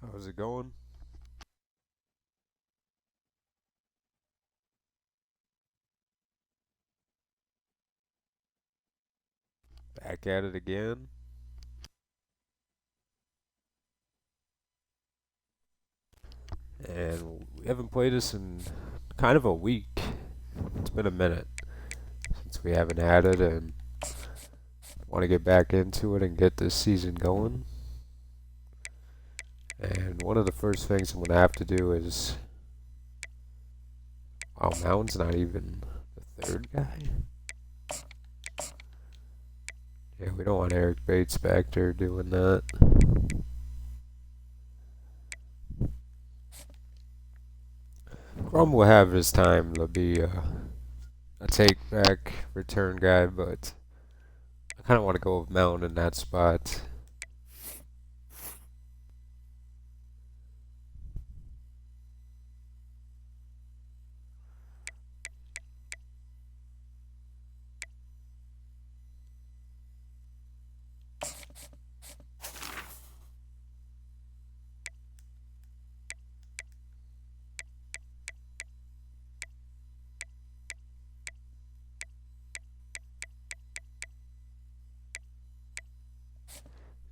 How's it going? Back at it again. And we haven't played this in kind of a week. It's been a minute since we haven't had it, and want to get back into it and get this season going. And one of the first things I'm going to have to do is... Wow, Mound's not even the third guy. Yeah, we don't want Eric Bates back there doing that. Crum will have his time to be a take-back return guy, but I kind of want to go with Mound in that spot.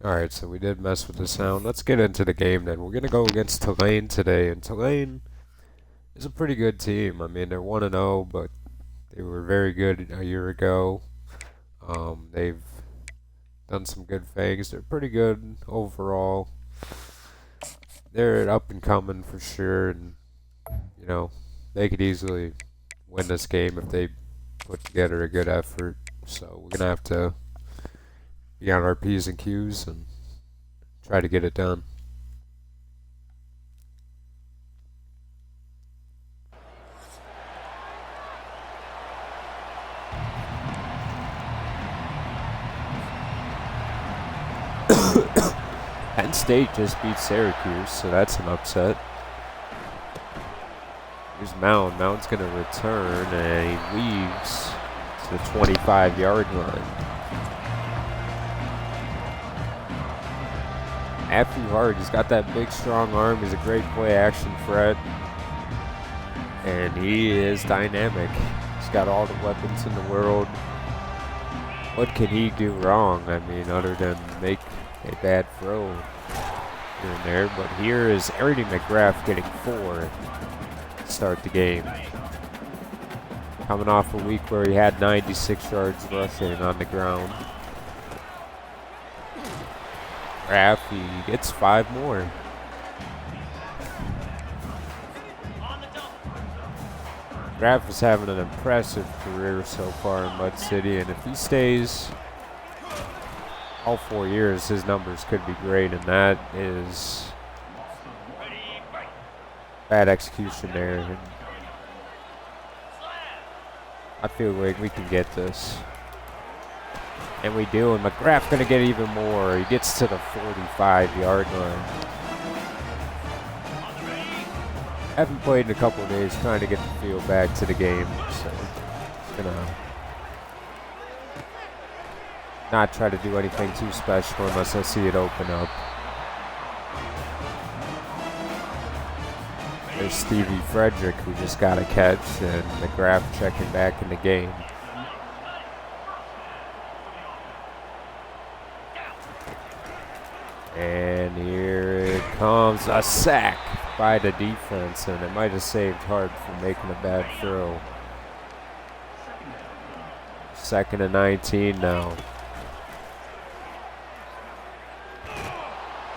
Alright, so we did mess with the sound. Let's get into the game then. We're going to go against Tulane today, and Tulane is a pretty good team. I mean, they're 1-0, but they were very good a year ago. They've done some good things. They're pretty good overall. They're up and coming for sure, and, you know, they could easily win this game if they put together a good effort. So we're going to have to be on our P's and Q's and try to get it done. Penn State just beat Syracuse, so that's an upset. Here's Mound. Mound's going to return, and he leaves to the 25-yard line. Matthew Hart, he's got that big, strong arm. He's a great play-action threat, and he is dynamic. He's got all the weapons in the world. What can he do wrong? I mean, other than make a bad throw here and there. But here is Ernie McGrath getting 4 to start the game. Coming off a week where he had 96 yards rushing on the ground. McGrath, he gets 5 more. McGrath is having an impressive career so far in Mud City, and if he stays all 4 years, his numbers could be great, and that is bad execution there. And I feel like we can get this. And we do, and McGrath going to get even more. He gets to the 45-yard line. Haven't played in a couple of days, trying to get the feel back to the game, so just gonna not try to do anything too special unless I see it open up. There's Stevie Frederick, who just got a catch, and McGrath checking back in the game. And here it comes, a sack by the defense, and it might have saved Hart from making a bad throw. 2nd and 19 now.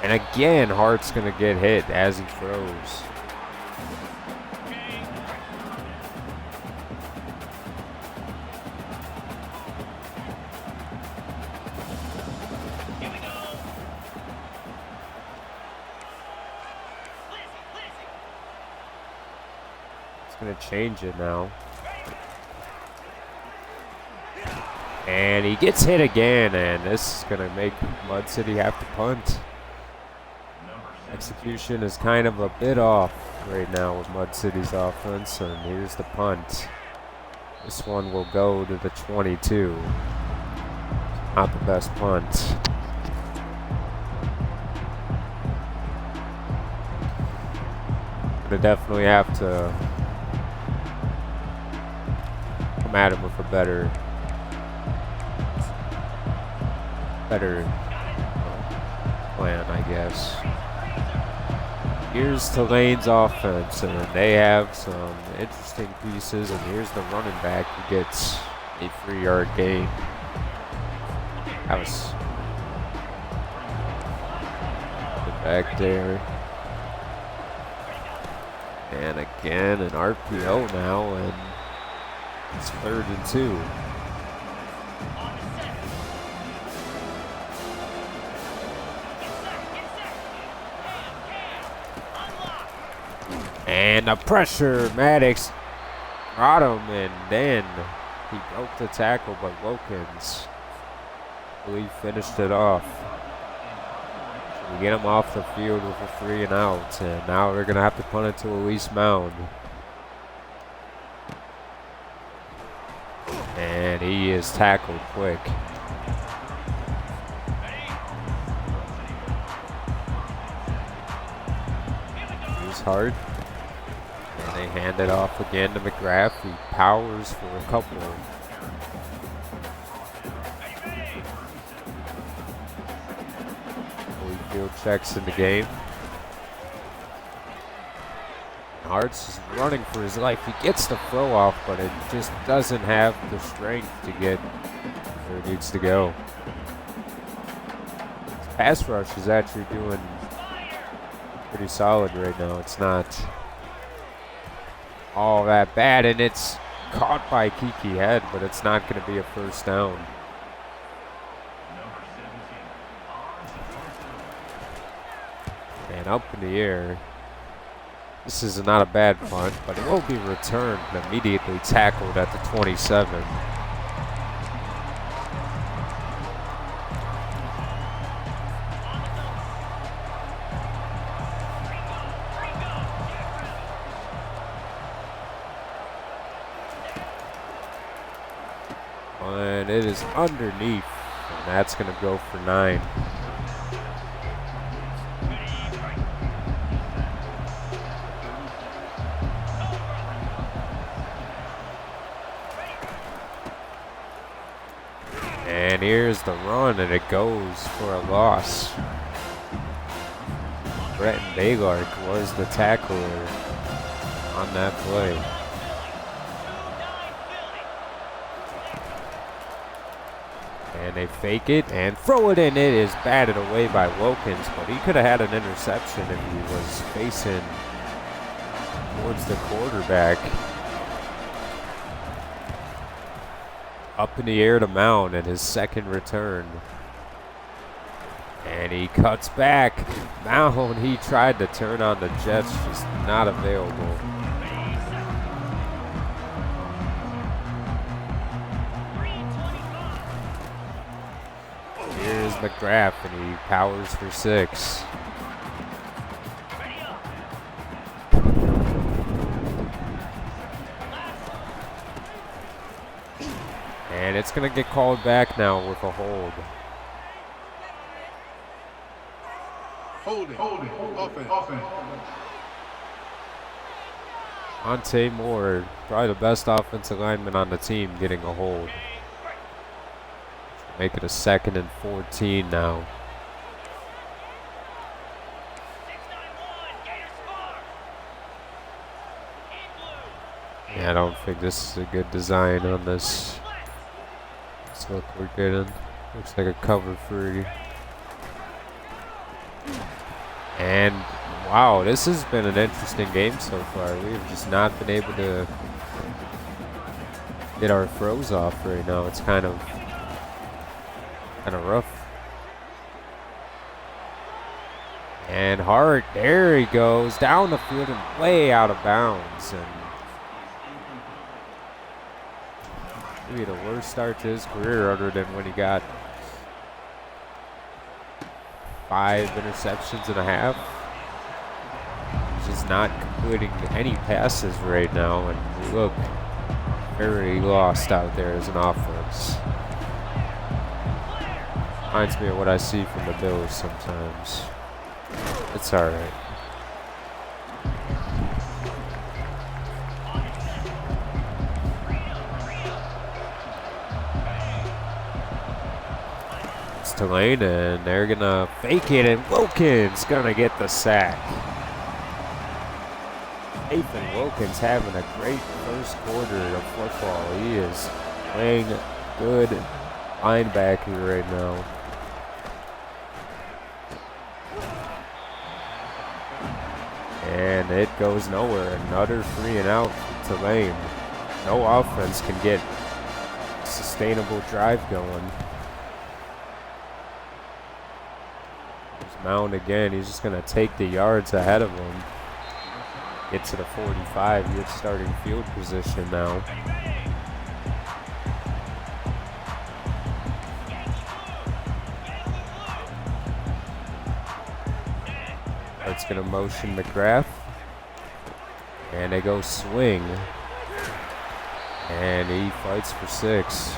And again, Hart's going to get hit as he throws. Going to change it now. And he gets hit again, and this is going to make Mud City have to punt. Execution is kind of a bit off right now with Mud City's offense, and here's the punt. This one will go to the 22. Not the best punt. gonna definitely have to come at him with a better plan, I guess. Here's Tulane's offense, and they have some interesting pieces, and here's the running back who gets a 3-yard gain. That was back there. And again, an RPO now, and it's 3rd and 2. And the pressure, Maddox got him, and then he broke the tackle, but Wilkins, I believe, finished it off. So we get him off the field with a 3 and out, and now they're going to have to punt it to Elise Mound. And he is tackled quick. He's hard. And they hand it off again to McGrath. He powers for a couple. Holyfield checks in the game. Hart's is running for his life. He gets the throw off, but it just doesn't have the strength to get where it needs to go. His pass rush is actually doing pretty solid right now. It's not all that bad, and it's caught by Kiki Head, but it's not going to be a first down. And up in the air. This is not a bad punt, but it will be returned and immediately tackled at the 27. And it is underneath, and that's going to go for 9. And here's the run, and it goes for a loss. Breton Baylork was the tackler on that play. And they fake it and throw it in. It is batted away by Wilkins, but he could have had an interception if he was facing towards the quarterback. Up in the air to Mound and his second return. And he cuts back. Mound, he tried to turn on the Jets, just not available. Here's McGrath, and he powers for 6. And it's going to get called back now with a hold. Holding. Offense. Monte Moore, probably the best offensive lineman on the team, getting a hold. Make it a 2nd and 14 now. Yeah, I don't think this is a good design on this. This look we're getting. Looks like a cover 3. And wow, this has been an interesting game so far. We have just not been able to get our throws off right now. It's kind of rough. And Hart, there he goes, down the field and way out of bounds. And maybe the worst start to his career other than when he got 5 interceptions and a half. He's just not completing any passes right now, and we look very lost out there as an offense. Reminds me of what I see from the Bills sometimes. It's all right. It's Tulane, and they're going to fake it, and Wilkins going to get the sack. Nathan Wilkins having a great first quarter of football. He is playing good linebacker right now. And it goes nowhere. Another 3 and out for Tulane. No offense can get a sustainable drive going. There's Mound again. He's just going to take the yards ahead of him. Get to the 45. He gets starting field position now. It's going to motion McGrath. And they go swing. And he fights for 6.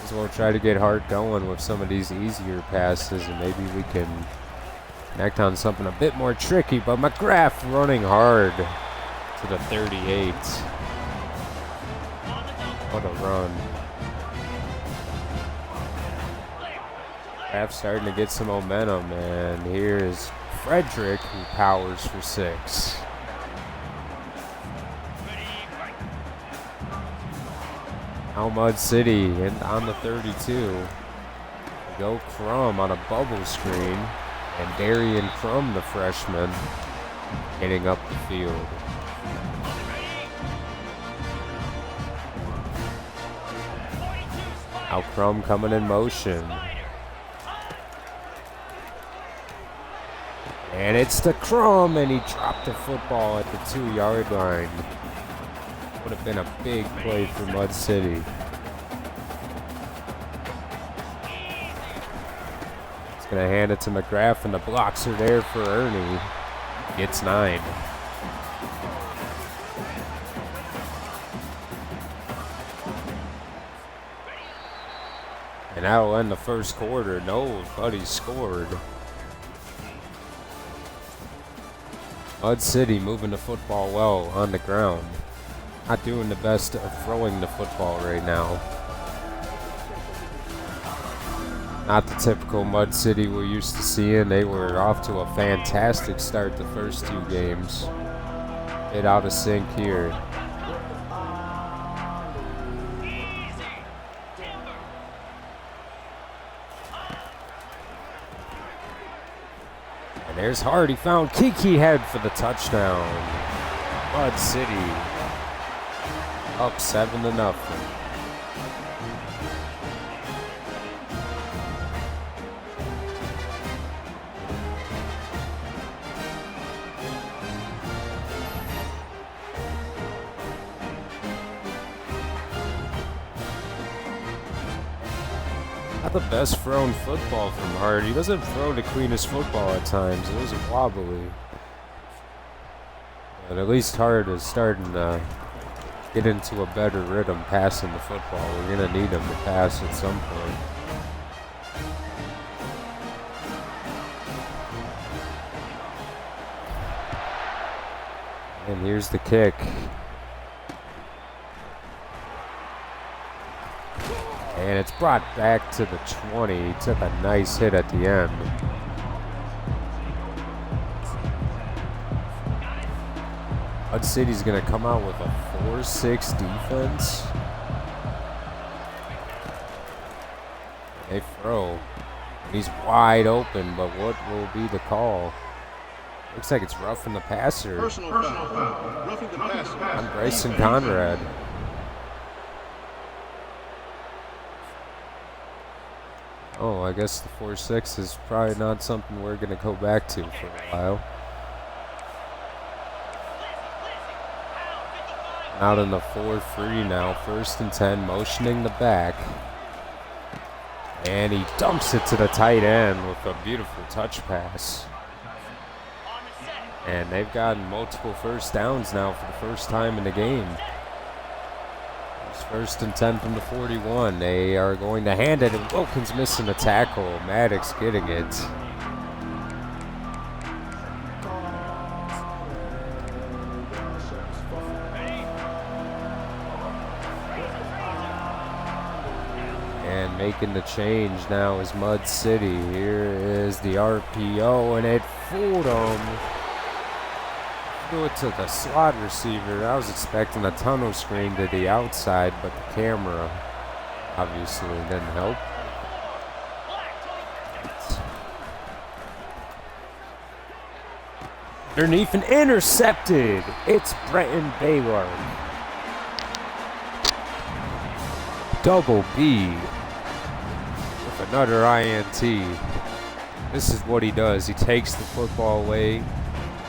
Just want to try to get Hart going with some of these easier passes, and maybe we can connect on something a bit more tricky. But McGrath running hard to the 38. What a run. Starting to get some momentum, and here's Frederick, who powers for 6. Now Mud City and on the 32. Go Crum on a bubble screen, and Darian Crum, the freshman, hitting up the field. Now Crum coming in motion. And it's to Crum, and he dropped the football at the 2-yard line. Would have been a big play for Mud City. He's going to hand it to McGrath, and the blocks are there for Ernie. Gets 9. And that'll end the first quarter. Nobody scored. Mud City moving the football well on the ground. Not doing the best of throwing the football right now. Not the typical Mud City we're used to seeing. They were off to a fantastic start the first 2 games. Bit out of sync here. There's Hart. He found Kiki Head for the touchdown. Mud City up 7-0. Not the best thrown football from Hart. He doesn't throw the cleanest football at times. It was wobbly. But at least Hart is starting to get into a better rhythm passing the football. We're going to need him to pass at some point. And here's the kick. And it's brought back to the 20. He took a nice hit at the end. Mud City's going to come out with a 4-6 defense. They throw. He's wide open, but what will be the call? Looks like it's roughing the passer. Personal foul. Roughing the passer. On Bryson Conrad. Oh, I guess the 4-6 is probably not something we're going to go back to for a while. Out in the 4-3 now, 1st and 10, motioning the back. And he dumps it to the tight end with a beautiful touch pass. And they've gotten multiple first downs now for the first time in the game. It's 1st and 10 from the 41. They are going to hand it, and Wilkins missing a tackle. Maddox getting it. making the change now is Mud City. Here is the RPO, and it fooled him. Do it to the slot receiver. I was expecting a tunnel screen to the outside, but the camera obviously didn't help. Underneath and intercepted. It's Bretton Baylor. Double B with another INT. This is what he does. He takes the football away,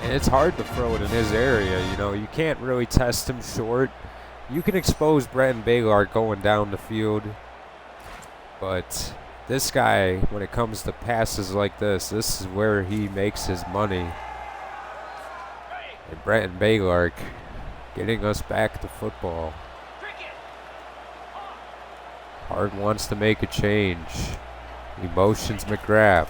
and it's hard to throw it in his area. You know, you can't really test him short. You can expose Bretton Baylor going down the field, but this guy, when it comes to passes like this is where he makes his money. And Bretton Baylor getting us back to football. Hart wants to make a change. He motions McGrath.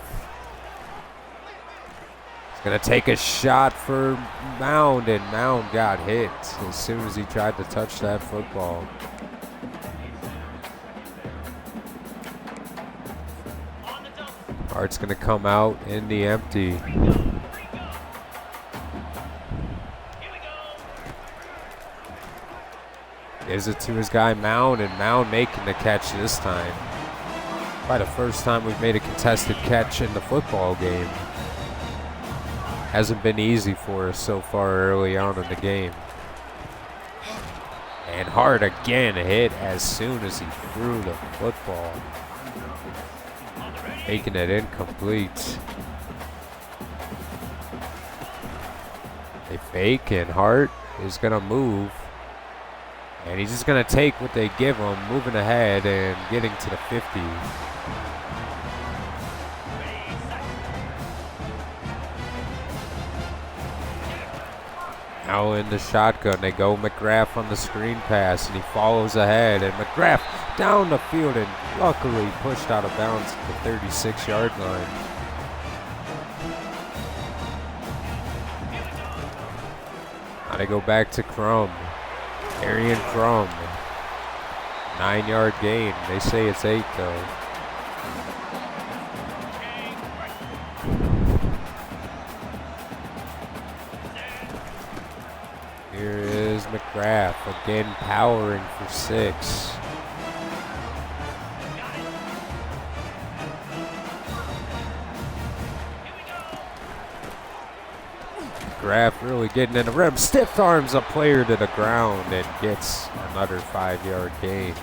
He's going to take a shot for Mound, and Mound got hit as soon as he tried to touch that football. Hart's going to come out in the empty. Gives it to his guy Mound, and Mound making the catch this time. Probably the first time we've made a contested catch in the football game. Hasn't been easy for us so far early on in the game. And Hart again hit as soon as he threw the football, making it incomplete. They fake, and Hart is going to move. And he's just going to take what they give him, moving ahead and getting to the 50. Now in the shotgun, they go McGrath on the screen pass, and he follows ahead. And McGrath down the field, and luckily pushed out of bounds at the 36-yard line. Now they go back to Crum. Arian Crum, 9-yard gain. They say it's 8 though. Here is McGrath again, powering for 6. McGrath really getting in the rim, stiff arms a player to the ground and gets another 5-yard gain.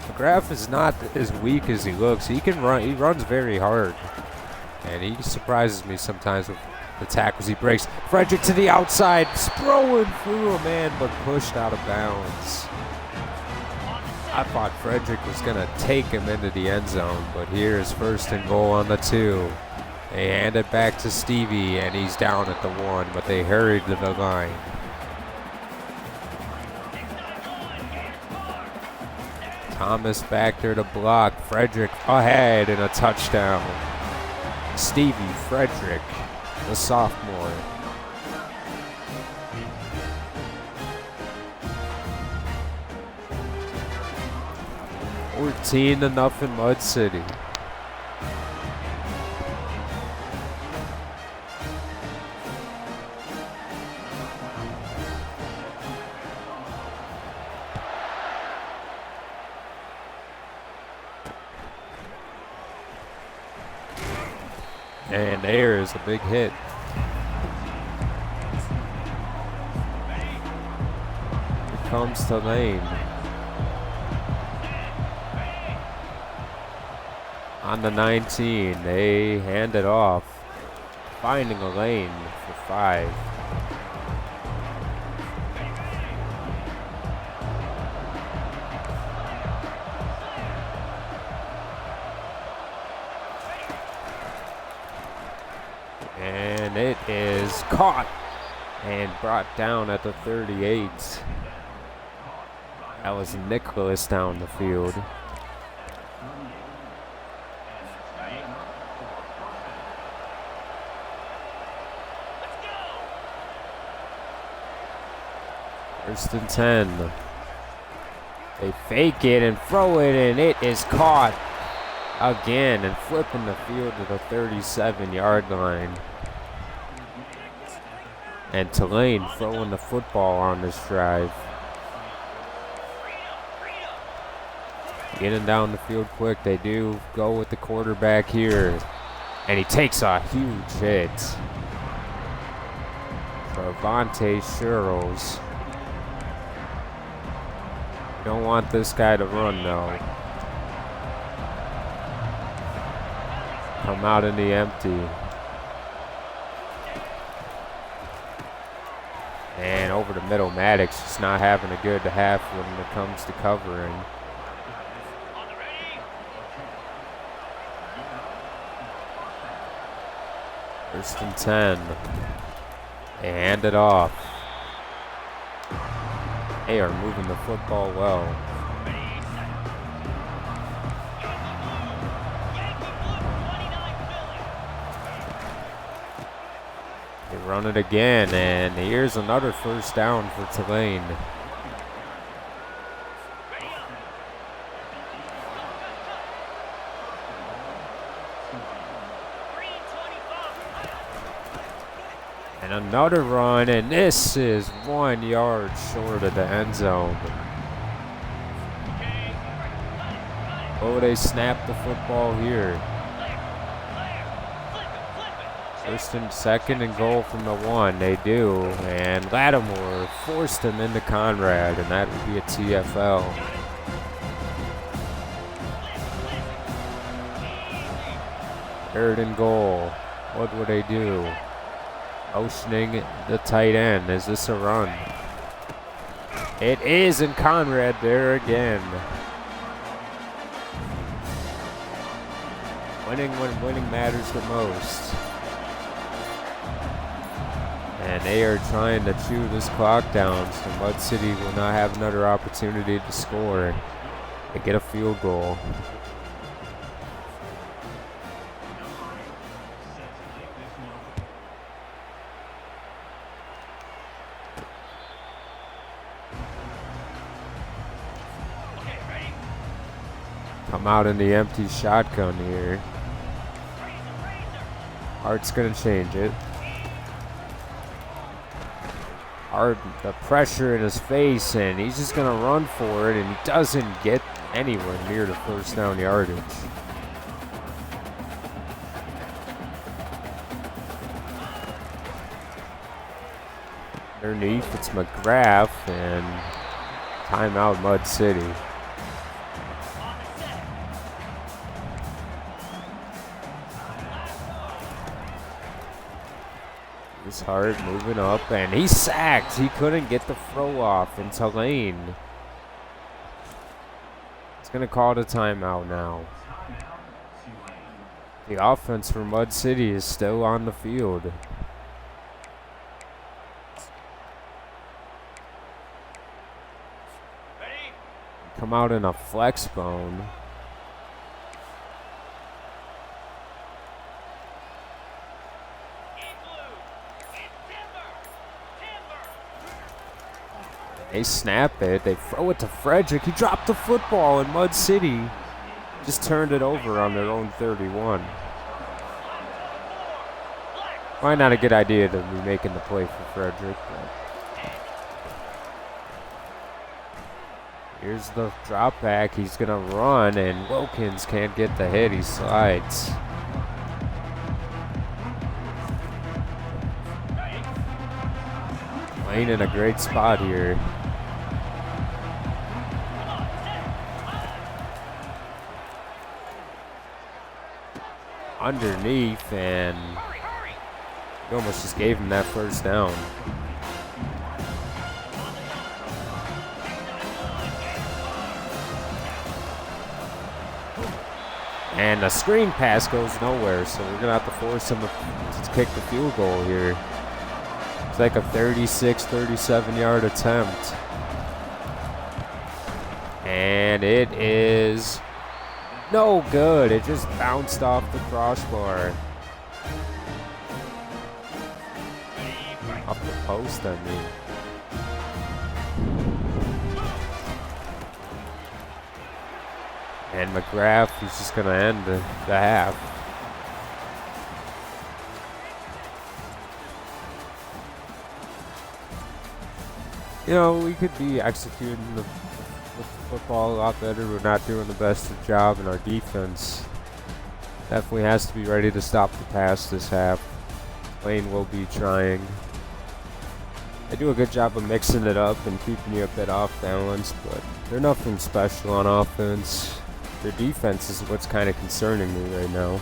McGrath is not as weak as he looks. He can run. He runs very hard, and he surprises me sometimes with the tackles he breaks. Frederick to the outside, throwing through a man, but pushed out of bounds. I thought Frederick was going to take him into the end zone, but here is 1st and goal on the 2. They hand it back to Stevie, and he's down at the 1, but they hurried to the line. Thomas back there to block. Frederick ahead, and a touchdown. Stevie Frederick, the sophomore. $14 to nothing Mud City. And there is a big hit. Here comes to Lane. On the 19, they hand it off, finding a lane for 5. And it is caught and brought down at the 38. That was Nicholas down the field. First and 10. They fake it and throw it, and it is caught again and flipping the field to the 37-yard line. And Tulane throwing the football on this drive. Getting down the field quick. They do go with the quarterback here. And he takes a huge hit. Travante Sherrills. Don't want this guy to run though. Come out in the empty. And over the middle, Maddox just not having a good half when it comes to covering. First and 10. They hand it off. They are moving the football well. They run it again, and here's another first down for Tulane. And another run, and this is 1 yard short of the end zone. Oh, they snap the football here. First and second and goal from the 1. They do, and Lattimore forced him into Conrad, and that would be a TFL. Third and goal. What would they do? Motioning the tight end. Is this a run? It is, and Conrad there again. Winning when winning matters the most. And they are trying to chew this clock down, so Mud City will not have another opportunity to score. They get a field goal. Come out in the empty shotgun here. Hart's gonna change it. Hart, the pressure in his face, and he's just gonna run for it, and he doesn't get anywhere near the first down yardage. Underneath, it's McGrath, and timeout Mud City. This Hart moving up, and he's sacked. He couldn't get the throw off, and Tulane is going to call it a timeout now. The offense for Mud City is still on the field. Come out in a flex bone. They snap it. They throw it to Frederick. He dropped the football, and Mud City just turned it over on their own 31. Probably not a good idea to be making the play for Frederick. Here's the drop back. He's going to run, and Wilkins can't get the hit. He slides. Lane in a great spot here. Underneath, and he almost just gave him that first down. And the screen pass goes nowhere, so we're going to have to force him to kick the field goal here. It's like a 36, 37-yard attempt. And it is no good. It just bounced off the crossbar. Off the post, I mean. And McGrath, he's just going to end the half. You know, we could be executing the football a lot better. We're not doing the best of job in our defense. Definitely has to be ready to stop the pass this half. Lane will be trying. They do a good job of mixing it up and keeping you a bit off balance, but they're nothing special on offense. Their defense is what's kind of concerning me right now,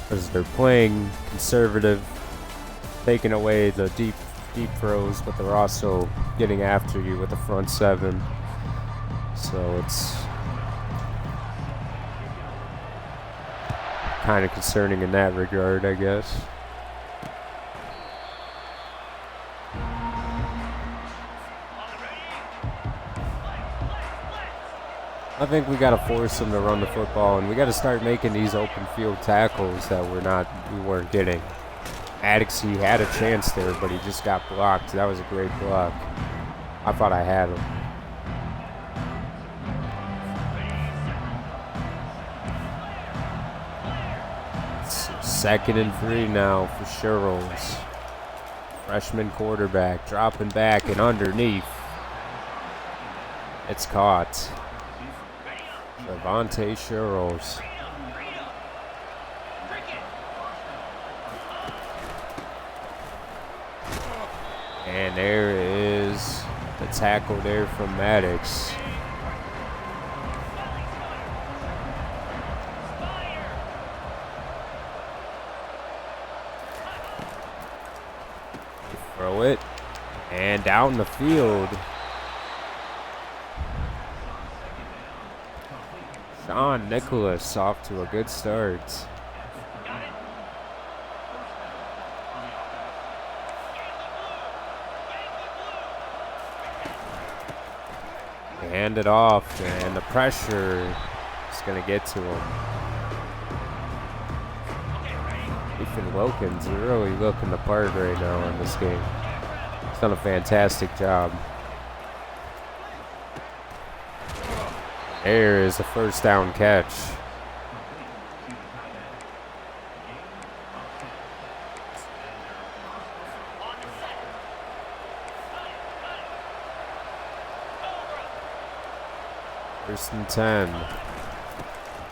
because they're playing conservative, taking away the deep throws, but they're also getting after you with the front seven. So it's kind of concerning in that regard, I guess. I think we got to force them to run the football, and we got to start making these open field tackles that we weren't getting. Addixie had a chance there, but he just got blocked. That was a great block. I thought I had him. It's 2nd and 3 now for Sherrills. Freshman quarterback dropping back and underneath. It's caught. Devontae Sherrills. And there is the tackle there from Maddox. They throw it. And down the field. Sean Nicholas off to a good start. Hand it off, and the pressure is going to get to him. Ethan Wilkins is really looking the part right now in this game. He's done a fantastic job. There is the first down catch. First and 10.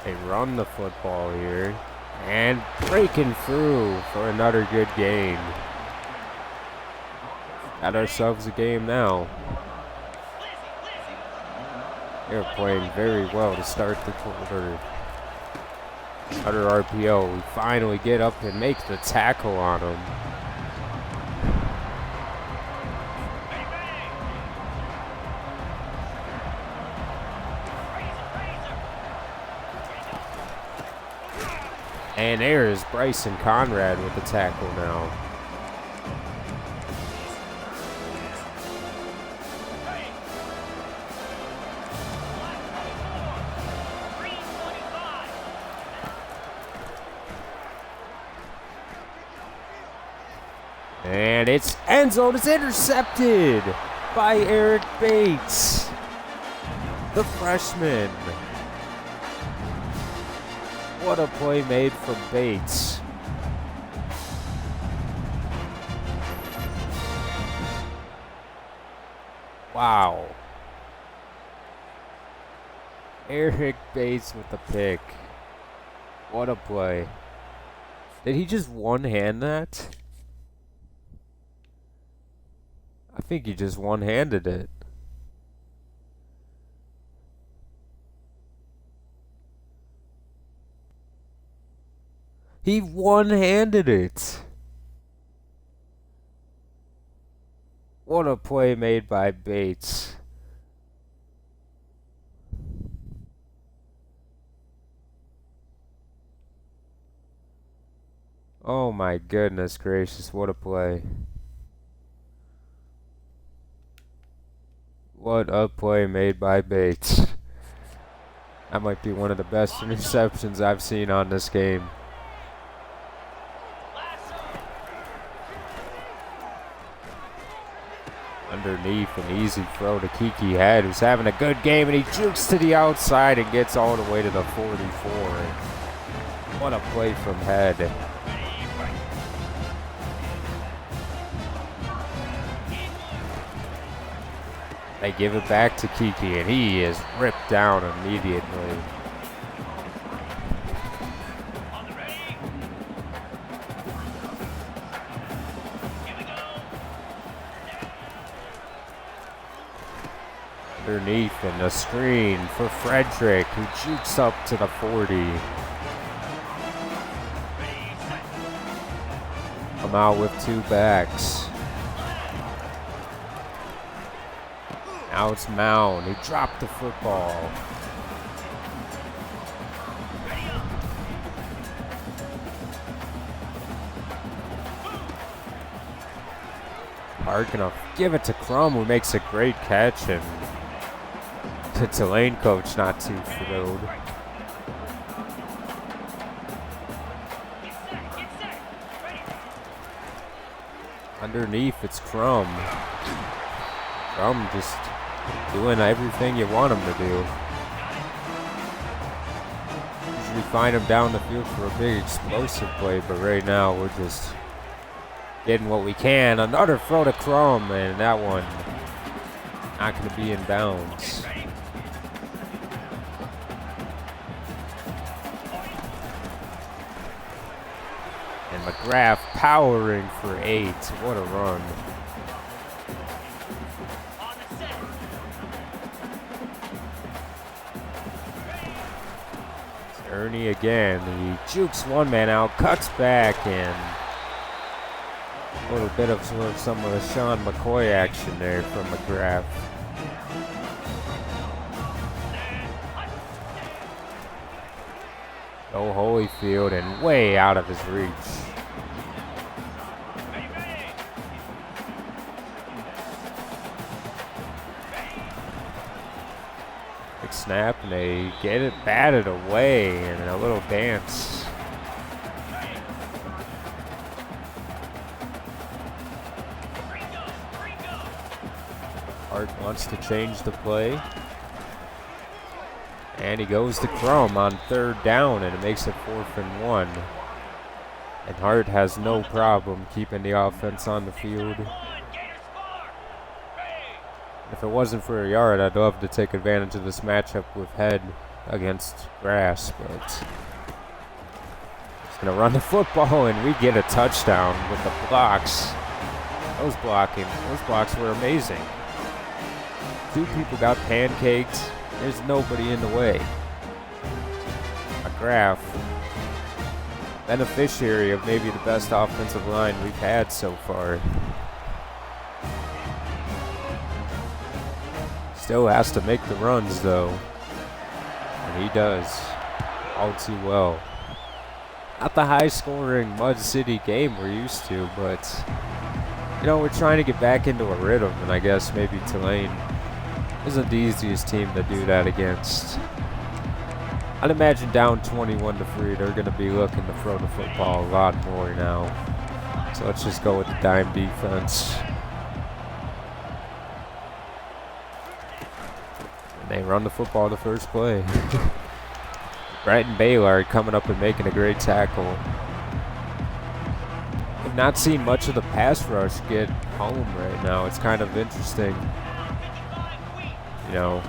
They run the football here. And breaking through for another good gain. Got ourselves a game now. They're playing very well to start the quarter. Under RPO. We finally get up and make the tackle on them. And there is Bryson Conrad with the tackle now. And it's end zone. It's intercepted by Eric Bates, the freshman. What a play made from Bates. Wow. Eric Bates with the pick. What a play. Did he just one-hand that? I think he just one-handed it. He one-handed it. What a play made by Bates. Oh my goodness gracious, what a play. What a play made by Bates. That might be one of the best interceptions I've seen on this game. Underneath, an easy throw to Kiki Head, who's having a good game, and he jukes to the outside and gets all the way to the 44. What a play from Head. They give it back to Kiki, and he is ripped down immediately. Underneath, and a screen for Frederick, who jukes up to the 40. Come out with 2 backs. Now it's Mound, who dropped the football. Hart gonna give it to Crum, who makes a great catch, and the Tulane coach not too thrilled. Underneath, it's Crum. Crum just doing everything you want him to do. Usually find him down the field for a big explosive play, but right now we're just getting what we can. Another throw to Crum, and that one not going to be in bounds. And McGrath powering for 8. What a run. Ernie again. He jukes one man out, cuts back, and a little bit of some of the Sean McCoy action there from McGrath. No Holyfield, and way out of his reach. Big snap, and they get it batted away, and a little dance. Hart wants to change the play. And he goes to Crum on 3rd down, and it makes it 4th and 1. And Hart has no problem keeping the offense on the field. If it wasn't for a yard, I'd love to take advantage of this matchup with Head against Grass, but he's going to run the football, and we get a touchdown with the blocks. Those blocks were amazing. 2 people got pancaked. There's nobody in the way. McGrath, beneficiary of maybe the best offensive line we've had so far. Still has to make the runs, though. And he does all too well. Not the high-scoring Mud City game we're used to, but, you know, we're trying to get back into a rhythm, and I guess maybe Tulane isn't the easiest team to do that against. I'd imagine down 21-3, they're going to be looking to throw the football a lot more now. So let's just go with the dime defense. And they run the football the first play. Bratton Baylor coming up and making a great tackle. I've not seen much of the pass rush get home right now. It's kind of interesting. You know,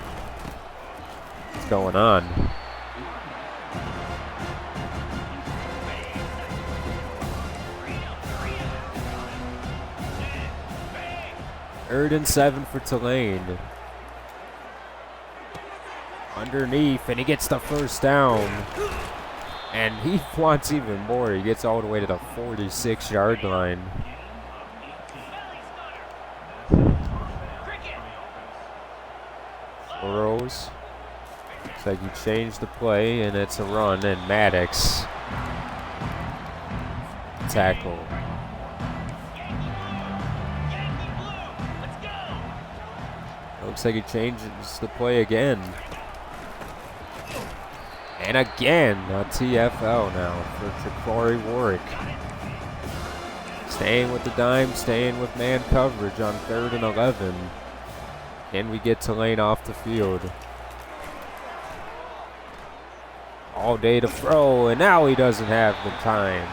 what's going on? Third and 7 for Tulane. Underneath, and he gets the first down. And he wants even more. He gets all the way to the 46-yard line. Burrows. Looks like he changed the play, and it's a run, and Maddox tackle. Looks like he changes the play again. And again, a TFL now for Tricori Warwick. His Staying with the dime, staying with man coverage on 3rd and 11. Can we get Tulane off the field? All day to throw, and now he doesn't have the time.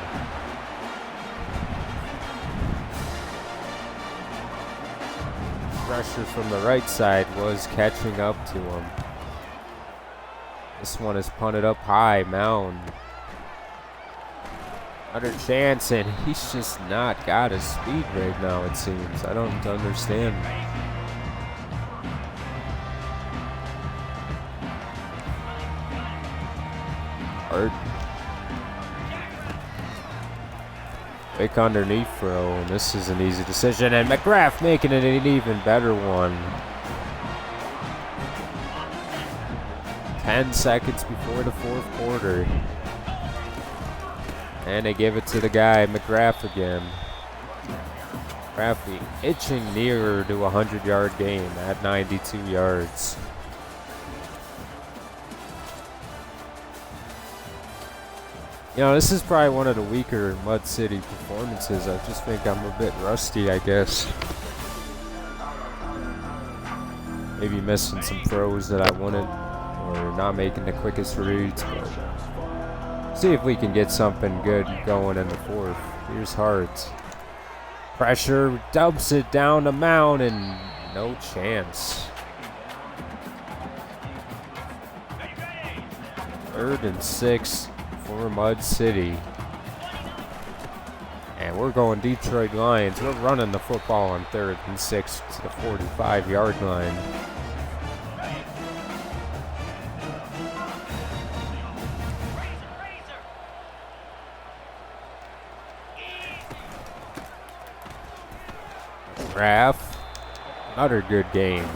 Pressure from the right side was catching up to him. This one is punted up high, Mound. Another chance, and he's just not got his speed right now, it seems. I don't understand. Hard. Quick underneath throw, and this is an easy decision, and McGrath making it an even better one. 10 seconds before the 4th quarter. And they give it to the guy, McGrath again. McGrath itching nearer to a 100-yard game at 92 yards. You know, this is probably one of the weaker Mud City performances. I just think I'm a bit rusty, I guess. Maybe missing some throws that I wanted, or not making the quickest reads, but see if we can get something good going in the 4th. Here's Hart. Pressure, dumps it down to Mound, and no chance. 3rd and 6 for Mud City. And we're going Detroit Lions. We're running the football on 3rd and 6 to the 45-yard line. McGrath, another good game.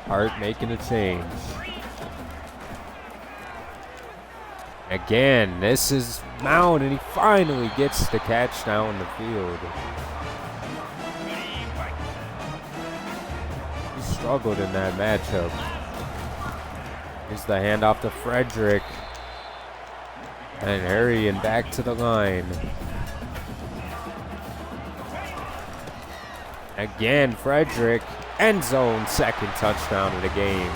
Hart making a change. Again, this is Mound, and he finally gets the catch down the field. He struggled in that matchup. Here's the handoff to Frederick. And hurrying back to the line. Again, Frederick. End zone, 2nd touchdown of the game.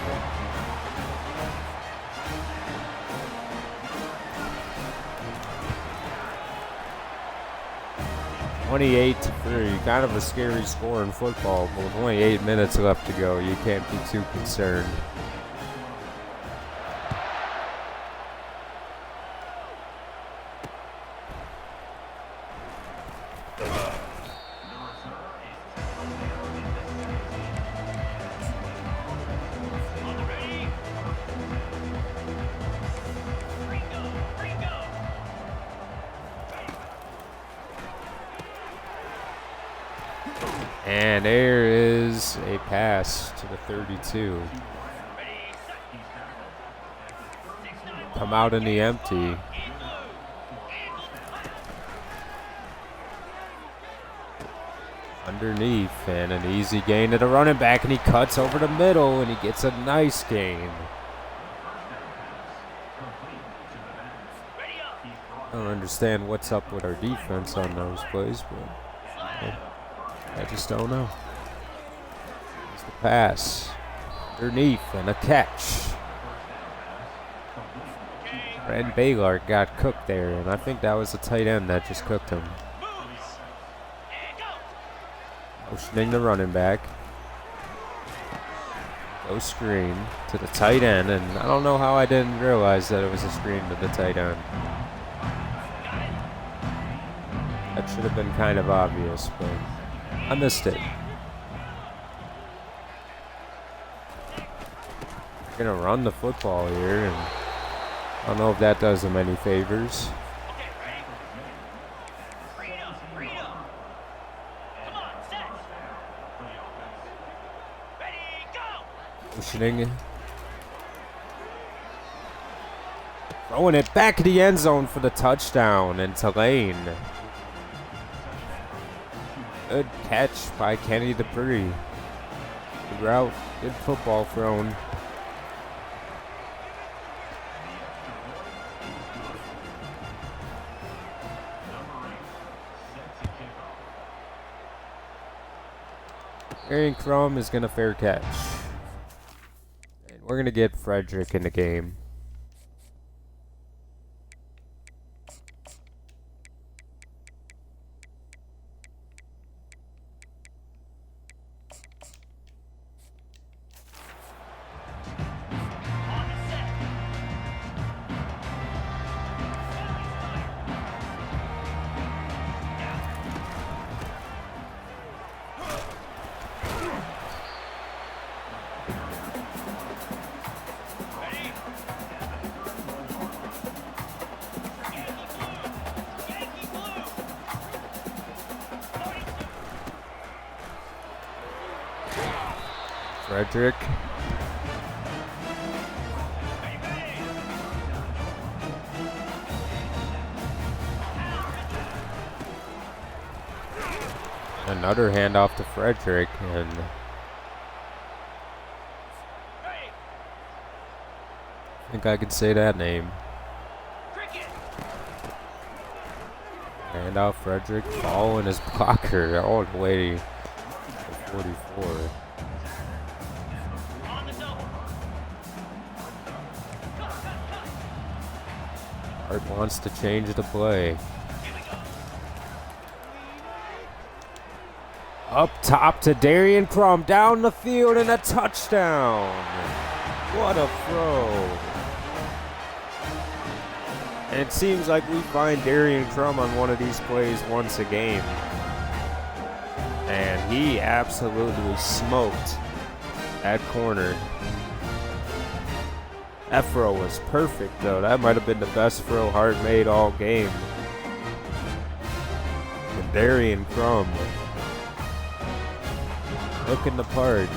(28-3). Kind of a scary score in football, but with only 8 minutes left to go, you can't be too concerned. And there is a pass to the 32. Come out in the empty. Underneath, and an easy gain to the running back, and he cuts over the middle, and he gets a nice gain. I don't understand what's up with our defense on those plays, but I just don't know. Here's the pass. Underneath, and a catch. Brandon Baylor got cooked there, and I think that was the tight end that just cooked him. Motioning the running back. Go screen to the tight end, and I don't know how I didn't realize that it was a screen to the tight end. That should have been kind of obvious, but I missed it. We're gonna run the football here, and I don't know if that does them any favors. Motioning. Throwing it back to the end zone for the touchdown, and Tulane. Good catch by Kenny Dupree. Good route, good football thrown. Aaron Crum is going to fair catch. And we're going to get Frederick in the game. Frederick. Another handoff to Frederick, and I think I could say that name. Handoff Frederick following his blocker all the way to 44. Art wants to change the play. Up top to Darian Crum, down the field, and a touchdown. What a throw. And it seems like we find Darian Crum on one of these plays once a game. And he absolutely smoked that corner. That throw was perfect, though. That might have been the best throw Hart made all game. And Darian Crum looking the part.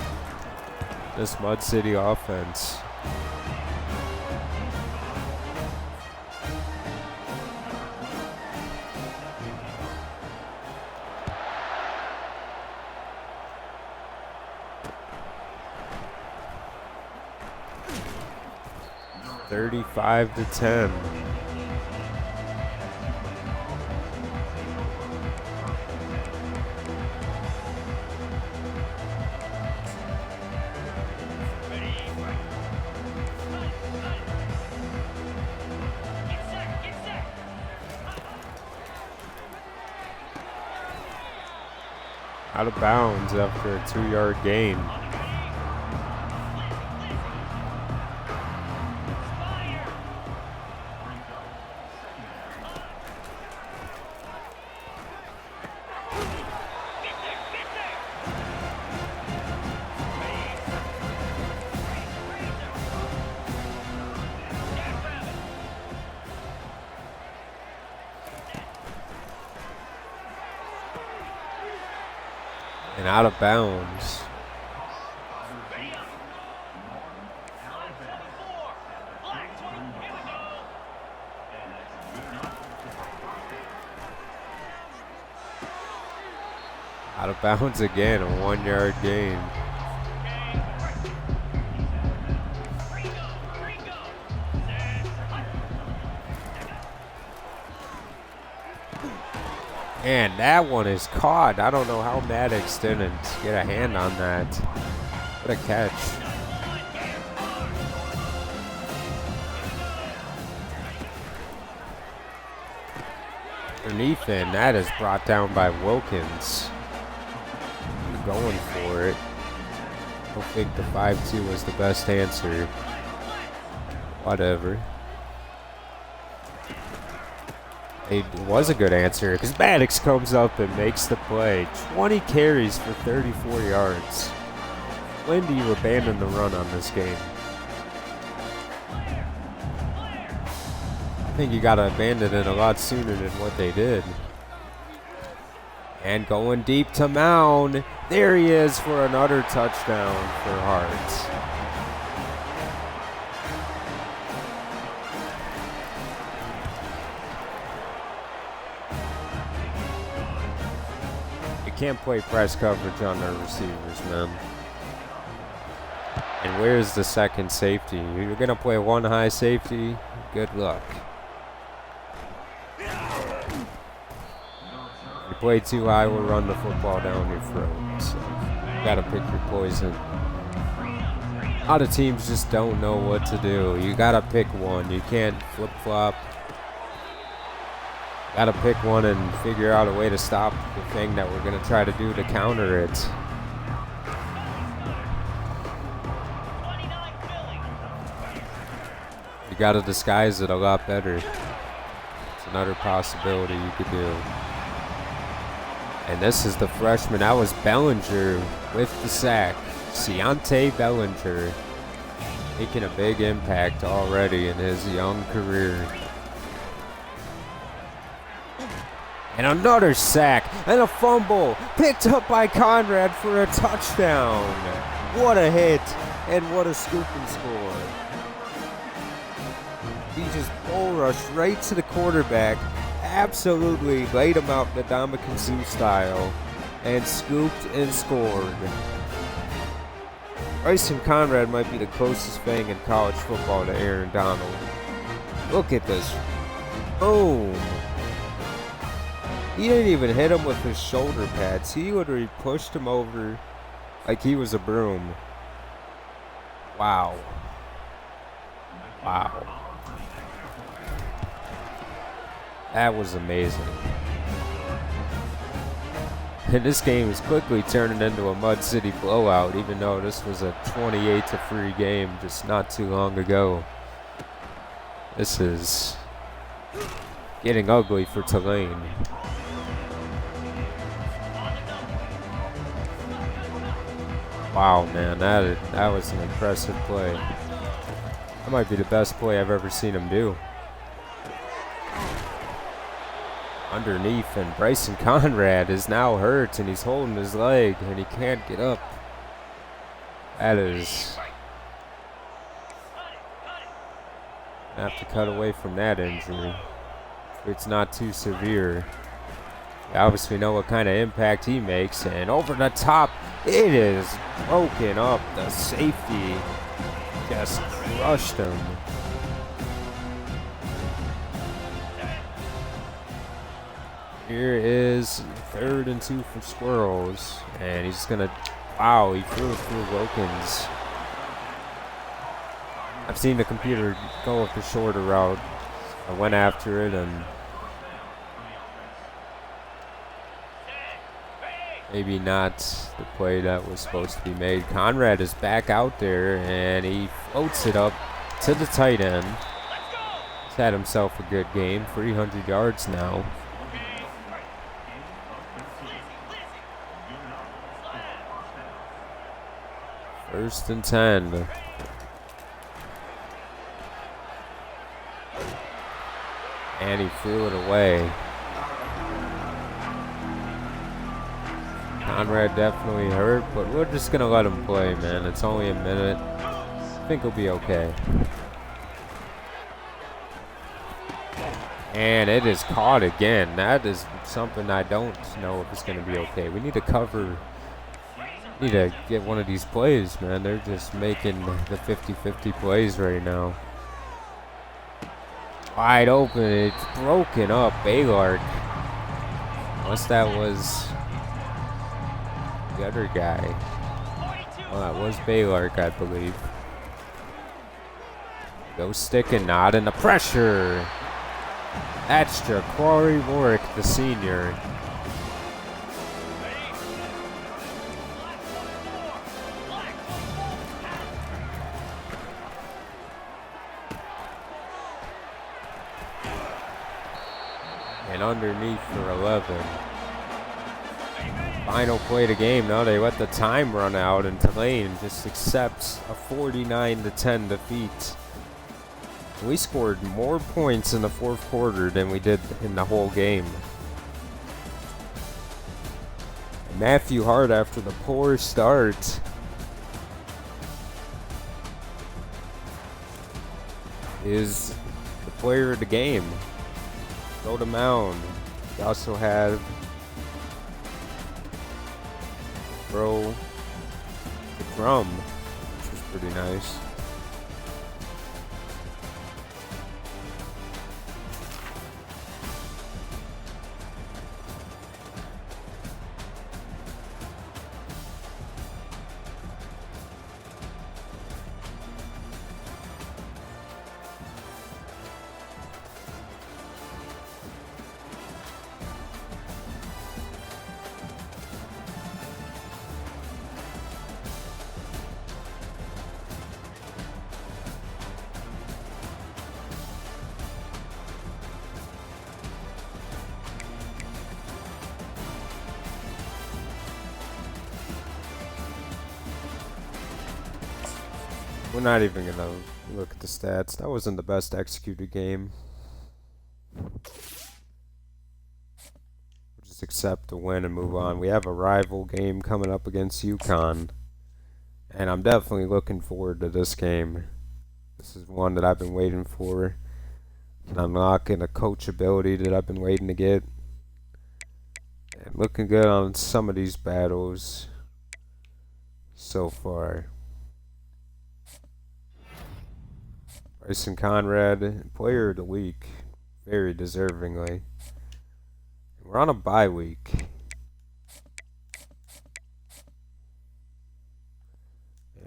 This Mud City offense. $35 to 10. Out of bounds after a 2-yard gain. And out of bounds. Out of bounds again, a 1-yard gain. And that one is caught. I don't know how Maddox didn't get a hand on that. What a catch. Underneath and that is brought down by Wilkins. He's going for it. I don't think the 5-2 was the best answer. Whatever. It was a good answer because Maddox comes up and makes the play. 20 carries for 34 yards. When do you abandon the run on this game? I think you got to abandon it a lot sooner than what they did. And going deep to Mound. There he is for another touchdown for Hart. Can't play press coverage on their receivers, man. And where's the second safety? You're gonna play one high safety? Good luck. You play too high, we'll run the football down your throat. So. Gotta pick your poison. A lot of teams just don't know what to do. You gotta pick one. You can't flip-flop. Gotta pick one and figure out a way to stop the thing that we're gonna try to do to counter it. You gotta disguise it a lot better. It's another possibility you could do. And this is the freshman. That was Bellinger with the sack. Ciante Bellinger making a big impact already in his young career. And another sack and a fumble picked up by Conrad for a touchdown. What a hit and what a scoop and score. He just bull rushed right to the quarterback, absolutely laid him out the Ndamukong Suh style, and scooped and scored. Bryson Conrad might be the closest thing in college football to Aaron Donald. Look at this. Boom. He didn't even hit him with his shoulder pads. He literally pushed him over like he was a broom. Wow. Wow. That was amazing. And this game is quickly turning into a Mud City blowout, even though this was a 28-3 game just not too long ago. This is getting ugly for Tulane. Wow, man, that was an impressive play. That might be the best play I've ever seen him do. Underneath, and Bryson Conrad is now hurt, and he's holding his leg, and he can't get up. That is... I have to cut away from that injury. It's not too severe. We obviously know what kind of impact he makes, and over the top, it is broken up. The safety just crushed him. Here is 3rd and 2 for Squirrels, and he's gonna, wow, he threw it through Wilkins. I've seen the computer go with the shorter route. I went after it, and maybe not the play that was supposed to be made. Conrad is back out there, and he floats it up to the tight end. He's had himself a good game, 300 yards now. First and 10. And he threw it away. Conrad definitely hurt, but we're just going to let him play, man. It's only a minute. I think he'll be okay. And it is caught again. That is something I don't know if it's going to be okay. We need to cover. Need to get one of these plays, man. They're just making the 50-50 plays right now. Wide open. It's broken up. Baylor. Unless that was the other guy. Well, that was Baylor, I believe. Go stick and nod in the pressure. That's Jaquari Warwick, the senior. And underneath for 11. Final play of the game. Now they let the time run out, and Tulane just accepts a 49-10 defeat. We scored more points in the fourth quarter than we did in the whole game. Matthew Hart, after the poor start, is the player of the game. Go to mound. We also have throw the drum, which was pretty nice. We're not even going to look at the stats. That wasn't the best executed game. We'll just accept the win and move on. We have a rival game coming up against UConn. And I'm definitely looking forward to this game. This is one that I've been waiting for. And unlocking a coachability that I've been waiting to get. And looking good on some of these battles so far. Bryson Conrad, player of the week, very deservingly. We're on a bye week.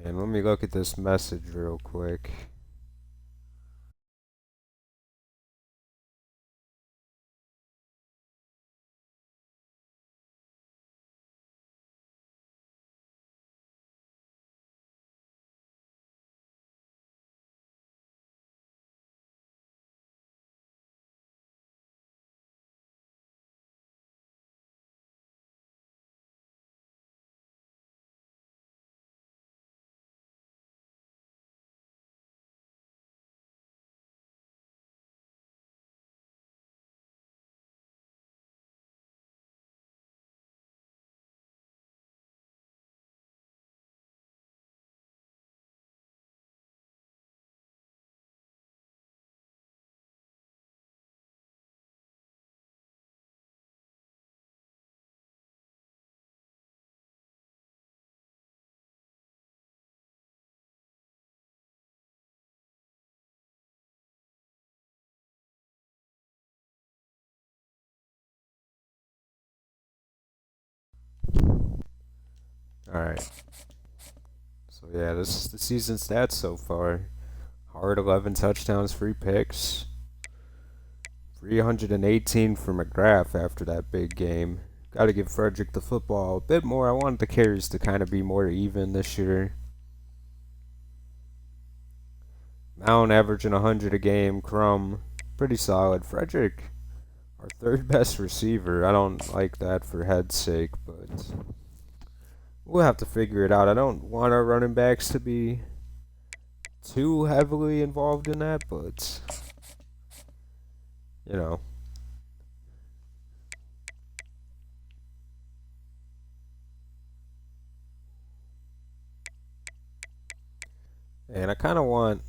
And let me look at this message real quick. Alright. So yeah, this is the season stats so far. Hard 11 touchdowns, 3 picks. 318 for McGrath after that big game. Got to give Frederick the football a bit more. I wanted the carries to kind of be more even this year. Mount averaging 100 a game. Crum, pretty solid. Frederick, our third best receiver. I don't like that for head's sake, but we'll have to figure it out. I don't want our running backs to be too heavily involved in that, but you know. And I kind of want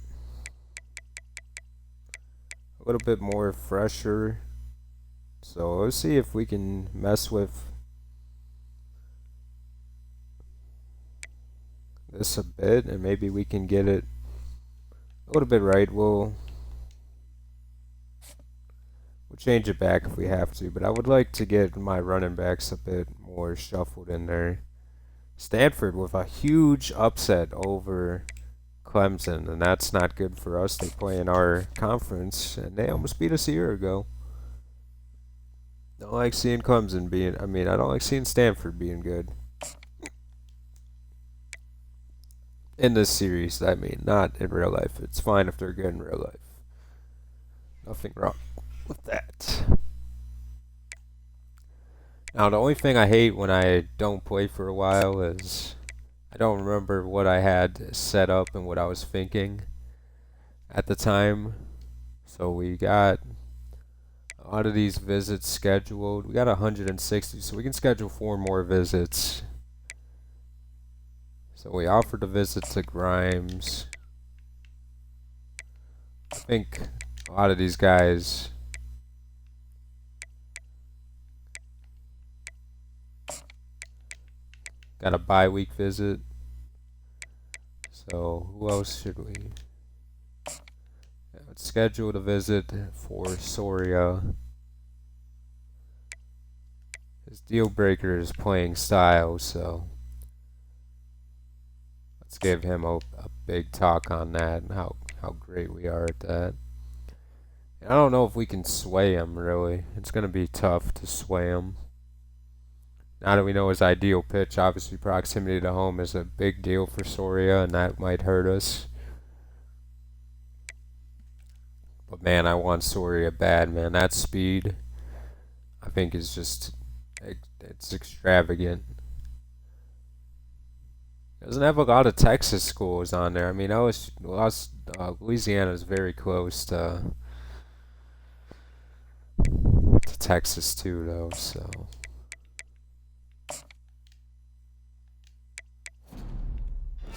a little bit more fresher. So let's see if we can mess with this a bit, and maybe we can get it a little bit right. We'll change it back if we have to, but I would like to get my running backs a bit more shuffled in there. Stanford with a huge upset over Clemson, and that's not good for us. They play in our conference, and they almost beat us a year ago. Don't like seeing Clemson being, I don't like seeing Stanford being good. In this series, not in real life. It's fine if they're good in real life. Nothing wrong with that. Now, the only thing I hate when I don't play for a while is I don't remember what I had set up and what I was thinking at the time. So we got a lot of these visits scheduled. We got 160, so we can schedule 4 more visits. So we offered a visit to Grimes. I think a lot of these guys got a bye week visit. So who else should we? Let's schedule a visit for Soria. His deal breaker is playing style, so let's give him a big talk on that and how great we are at that. And I don't know if we can sway him, really. It's going to be tough to sway him. Now that we know his ideal pitch, obviously proximity to home is a big deal for Soria, and that might hurt us. But man, I want Soria bad, man. That speed, I think, is just, it's extravagant. Doesn't have a lot of Texas schools on there. I mean, Louisiana is very close to Texas too, though. So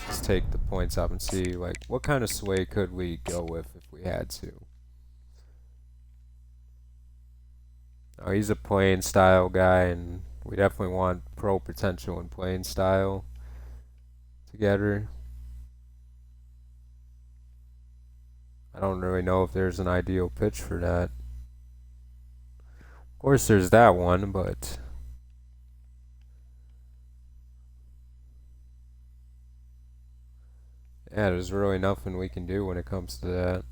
let's take the points up and see like what kind of sway could we go with if we had to. Oh, he's a playing style guy, and we definitely want pro potential and playing style together. I don't really know if there's an ideal pitch for that. Of course, there's that one, but yeah, there's really nothing we can do when it comes to that.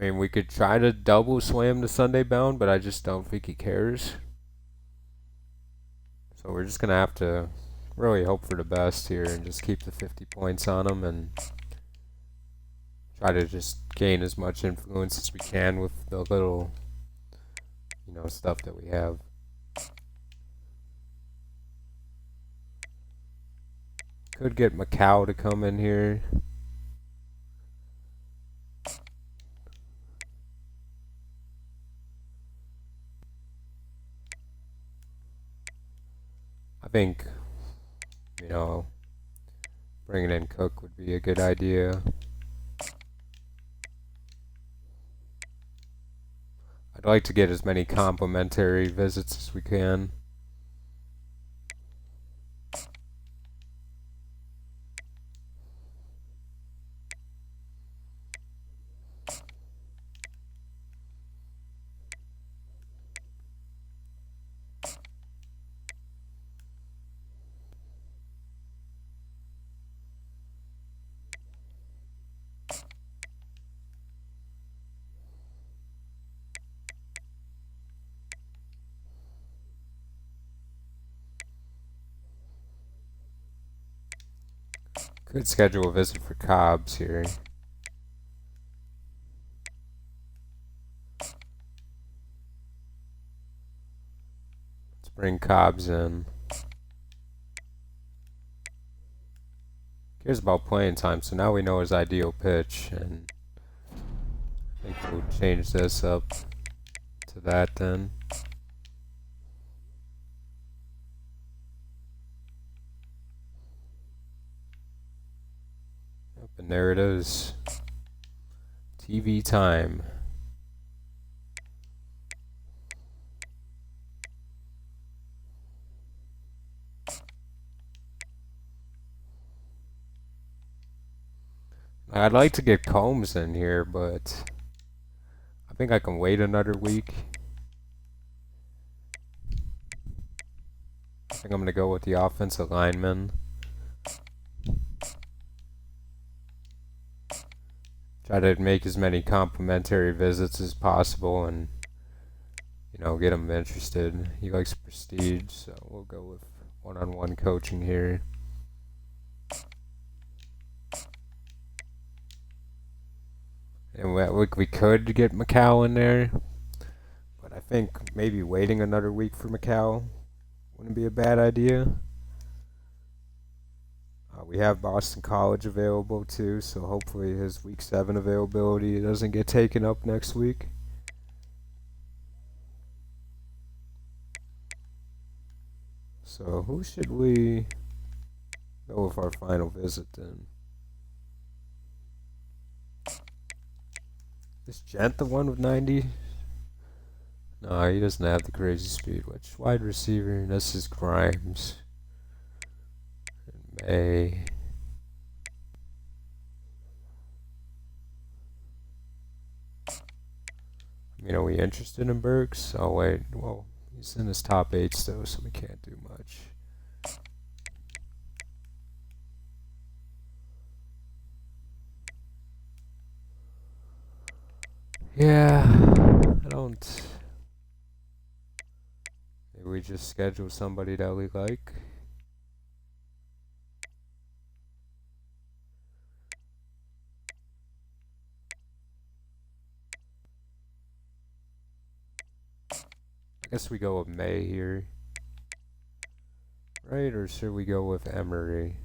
I mean, we could try to double slam the Sunday bound, but I just don't think he cares. So we're just going to have to really hope for the best here and just keep the 50 points on him and try to just gain as much influence as we can with the little, stuff that we have. Could get Macau to come in here. I think, bringing in Cook would be a good idea. I'd like to get as many complimentary visits as we can. Could schedule a visit for Cobbs here. Let's bring Cobbs in. Cares about playing time, so now we know his ideal pitch, and I think we'll change this up to that then. Yep, and there it is. TV time. I'd like to get Combs in here, but I think I can wait another week. I think I'm going to go with the offensive lineman. Try to make as many complimentary visits as possible and, get him interested. He likes prestige, so we'll go with one-on-one coaching here. And we could get Macau in there, but I think maybe waiting another week for Macau wouldn't be a bad idea. We have Boston College available too, so hopefully his week 7 availability doesn't get taken up next week. So who should we go with our final visit then? Is Gent the one with 90? No, he doesn't have the crazy speed. Which wide receiver? This is Grimes. And May. Are we interested in Burks? Oh wait, well, he's in his top 8 still, so we can't do much. Yeah, I don't. Maybe we just schedule somebody that we like. I guess we go with May here. Right, or should we go with Emery?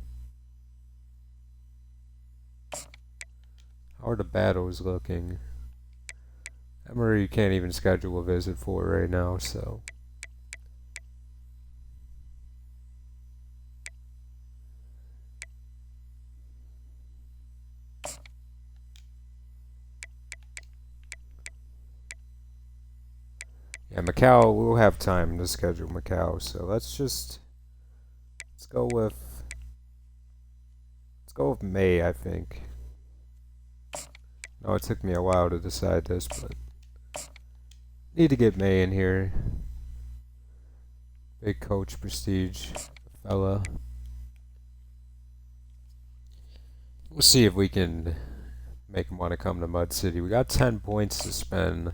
How are the battles looking? Emery you can't even schedule a visit for right now, so. Yeah, Macau, we'll have time to schedule Macau, so let's go with May, I think. No, it took me a while to decide this, but need to get May in here. Big coach prestige fella. We'll see if we can make him want to come to Mud City. We got 10 points to spend.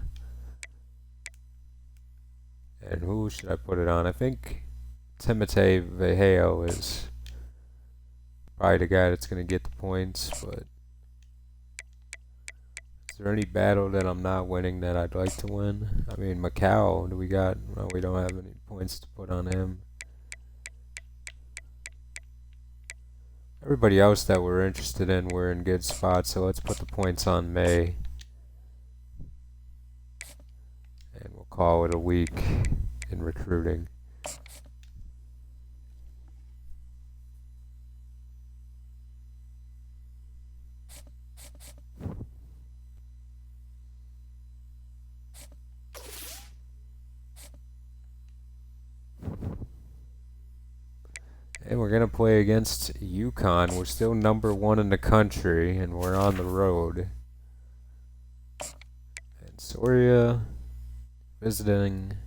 And who should I put it on? I think Timotei Vejeo is probably the guy that's going to get the points, but is there any battle that I'm not winning that I'd like to win? I mean, Macau, do we got? Well, we don't have any points to put on him. Everybody else that we're interested in, we're in good spots, so let's put the points on May. And we'll call it a week in recruiting. And we're going to play against UConn. We're still #1 in the country, and we're on the road. And Soria visiting.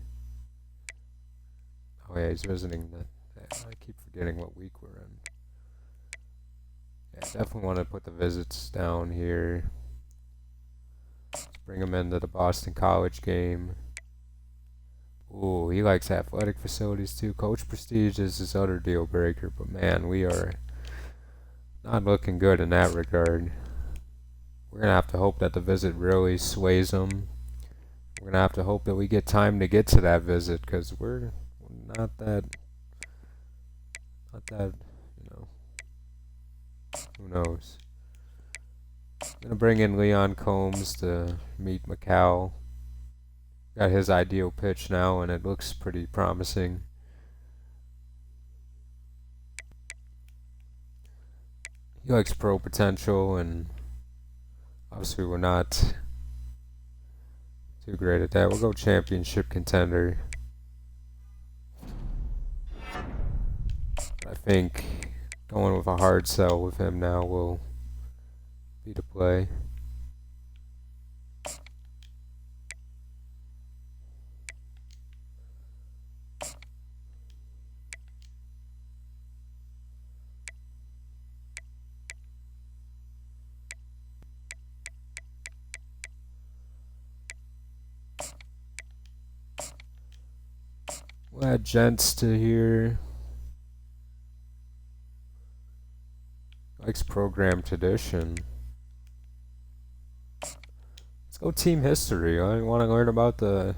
Oh yeah, he's visiting I keep forgetting what week we're in. Yeah, definitely want to put the visits down here. Let's bring him into the Boston College game. Ooh, he likes athletic facilities too. Coach prestige is his other deal breaker, but man, we are not looking good in that regard. We're going to have to hope that the visit really sways him. We're going to have to hope that we get time to get to that visit, because we're not that, you know, who knows. I'm going to bring in Leon Combs to meet Macau. Got his ideal pitch now, and it looks pretty promising. He likes pro potential, and obviously we're not too great at that. We'll go championship contender. I think going with a hard sell with him now will be the play. We'll add Gents to here. Likes program tradition. Let's go team history. I want to learn about the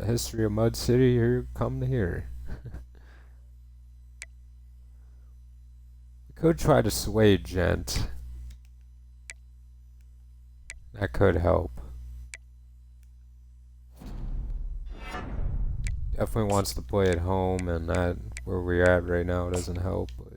history of Mud City. Here, come to here. We could try to sway Gent. That could help. Definitely wants to play at home, and that where we're at right now doesn't help. But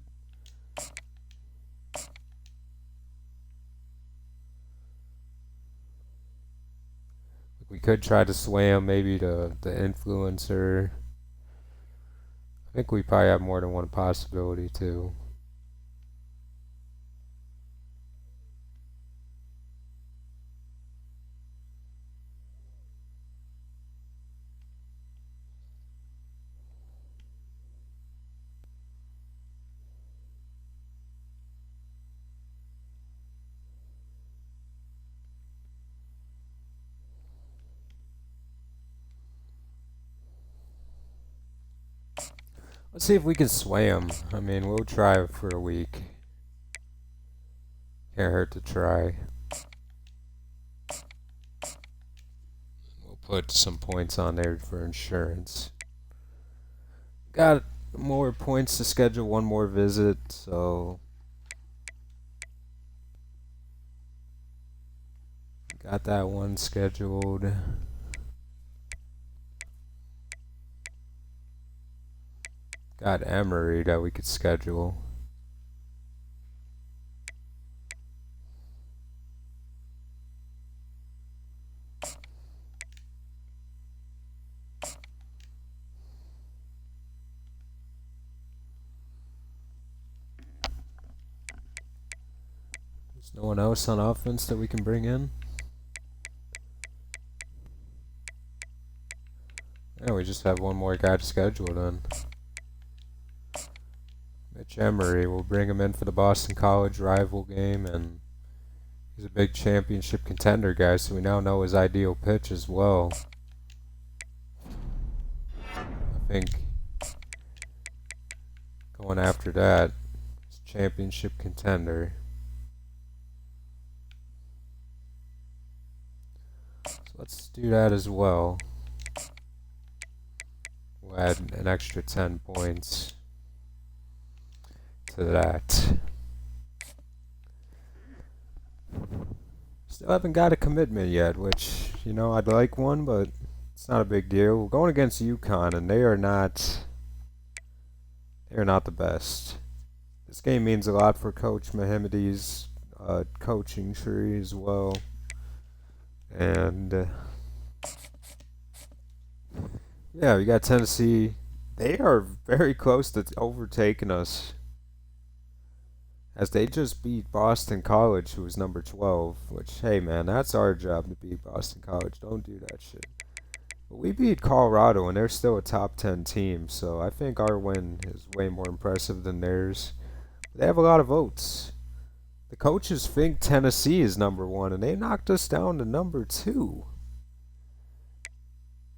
we could try to sway him, maybe to the influencer. I think we probably have more than one possibility too. Let's see if we can sway him. I mean, we'll try for a week. Can't hurt to try. We'll put some points on there for insurance. Got more points to schedule one more visit, so got that one scheduled. Got Emory that we could schedule. There's no one else on offense that we can bring in. Yeah, we just have one more guy to schedule then. Mitch Emery, we'll bring him in for the Boston College rival game, and he's a big championship contender guy, so we now know his ideal pitch as well. I think going after that, it's championship contender. So let's do that as well. We'll add an extra 10 points to that. Still haven't got a commitment yet, which, you know, I'd like one, but it's not a big deal. We're going against UConn, and they are not the best. This game means a lot for Coach Mahimedi's coaching tree as well. And yeah, we got Tennessee. They are very close to overtaking us, as they just beat Boston College, who was number 12, which, hey man, that's our job to beat Boston College. Don't do that shit. But we beat Colorado, and they're still a top 10 team, so I think our win is way more impressive than theirs. But they have a lot of votes. The coaches think Tennessee is number 1, and they knocked us down to number 2.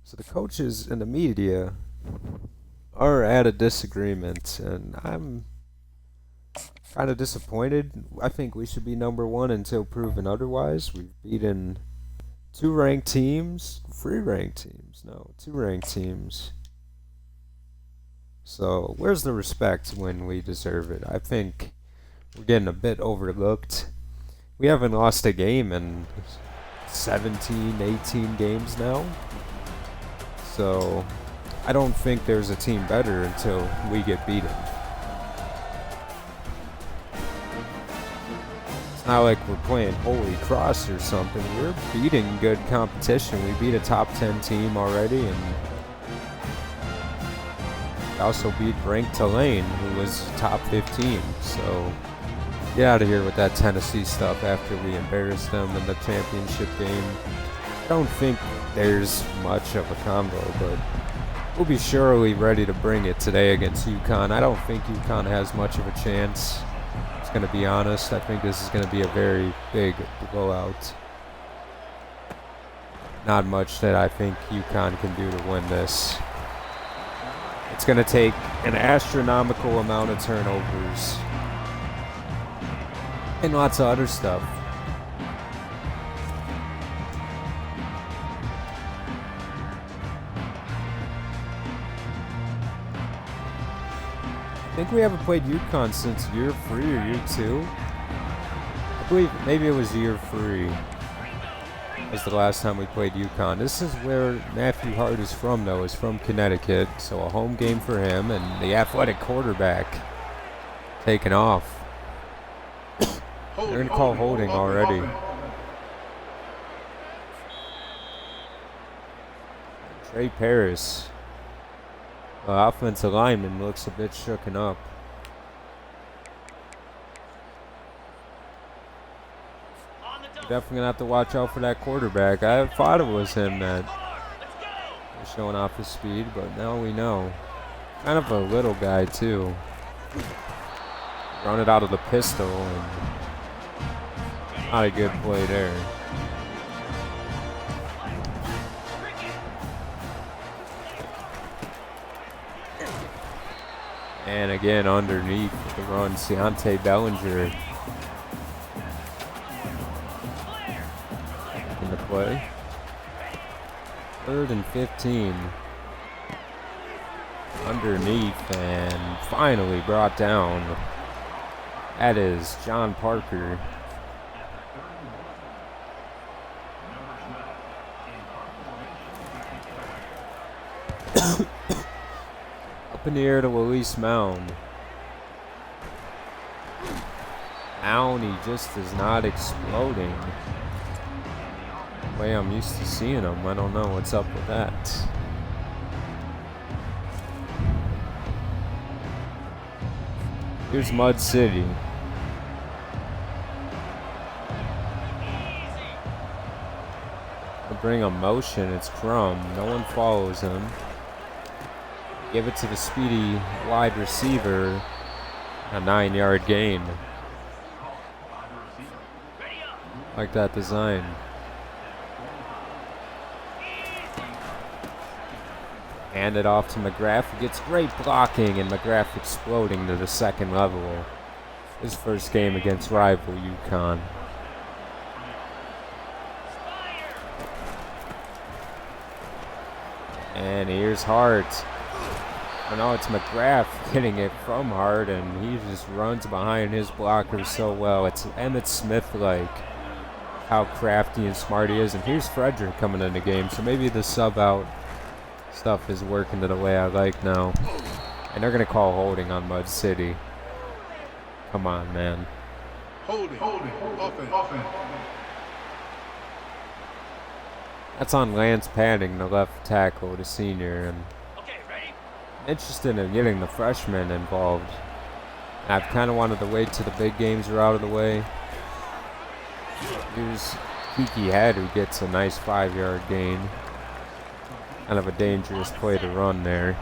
So the coaches and the media are at a disagreement, and I'm kind of disappointed. I think we should be number 1 until proven otherwise. We've beaten 2 ranked teams, 3 ranked teams, no, 2 ranked teams. So where's the respect when we deserve it? I think we're getting a bit overlooked. We haven't lost a game in 17, 18 games now. So I don't think there's a team better until we get beaten. It's not like we're playing Holy Cross or something. We're beating good competition. We beat a top 10 team already, and we also beat ranked Tulane, who was top 15. So get out of here with that Tennessee stuff after we embarrassed them in the championship game. I don't think there's much of a combo, but we'll be surely ready to bring it today against UConn. I don't think UConn has much of a chance. I'm going to be honest. I think this is going to be a very big blowout. Not much that I think UConn can do to win this. It's going to take an astronomical amount of turnovers and lots of other stuff. I think we haven't played UConn since year 3 or year 2. I believe maybe it was year 3 was the last time we played UConn. This is where Matthew Hart is from, though. He's from Connecticut, so a home game for him, and the athletic quarterback taking off. They're going to call holding already. Trey Paris. The offensive lineman looks a bit shooken up. You're definitely going to have to watch out for that quarterback. I thought it was him that was showing off his speed, but now we know. Kind of a little guy, too. Run it out of the pistol, and not a good play there. And again, underneath the run, Deontay Bellinger in the play. 3rd and 15. Underneath and finally brought down. That is John Parker. Up in the air to Elise Mound. Mound, he just is not exploding the way I'm used to seeing him. I don't know what's up with that. Here's Mud City. They'll bring a motion. It's Crum. No one follows him. Give it to the speedy wide receiver. A 9-yard gain. Like that design. Hand it off to McGrath, who gets great blocking, and McGrath exploding to the 2nd level. His first game against rival UConn. And here's Hart. Oh no, it's McGrath getting it from Hart, and he just runs behind his blockers so well. It's Emmitt Smith-like, how crafty and smart he is. And here's Frederick coming in the game, so maybe the sub-out stuff is working to the way I like now. And they're going to call holding on Mud City. Come on, man. Holding. Offense. That's on Lance Padding, the left tackle, the senior. And interested in getting the freshmen involved. I've kind of wanted to wait till the big games are out of the way. Here's Kiki Head, who gets a nice 5-yard gain. Kind of a dangerous play to run there.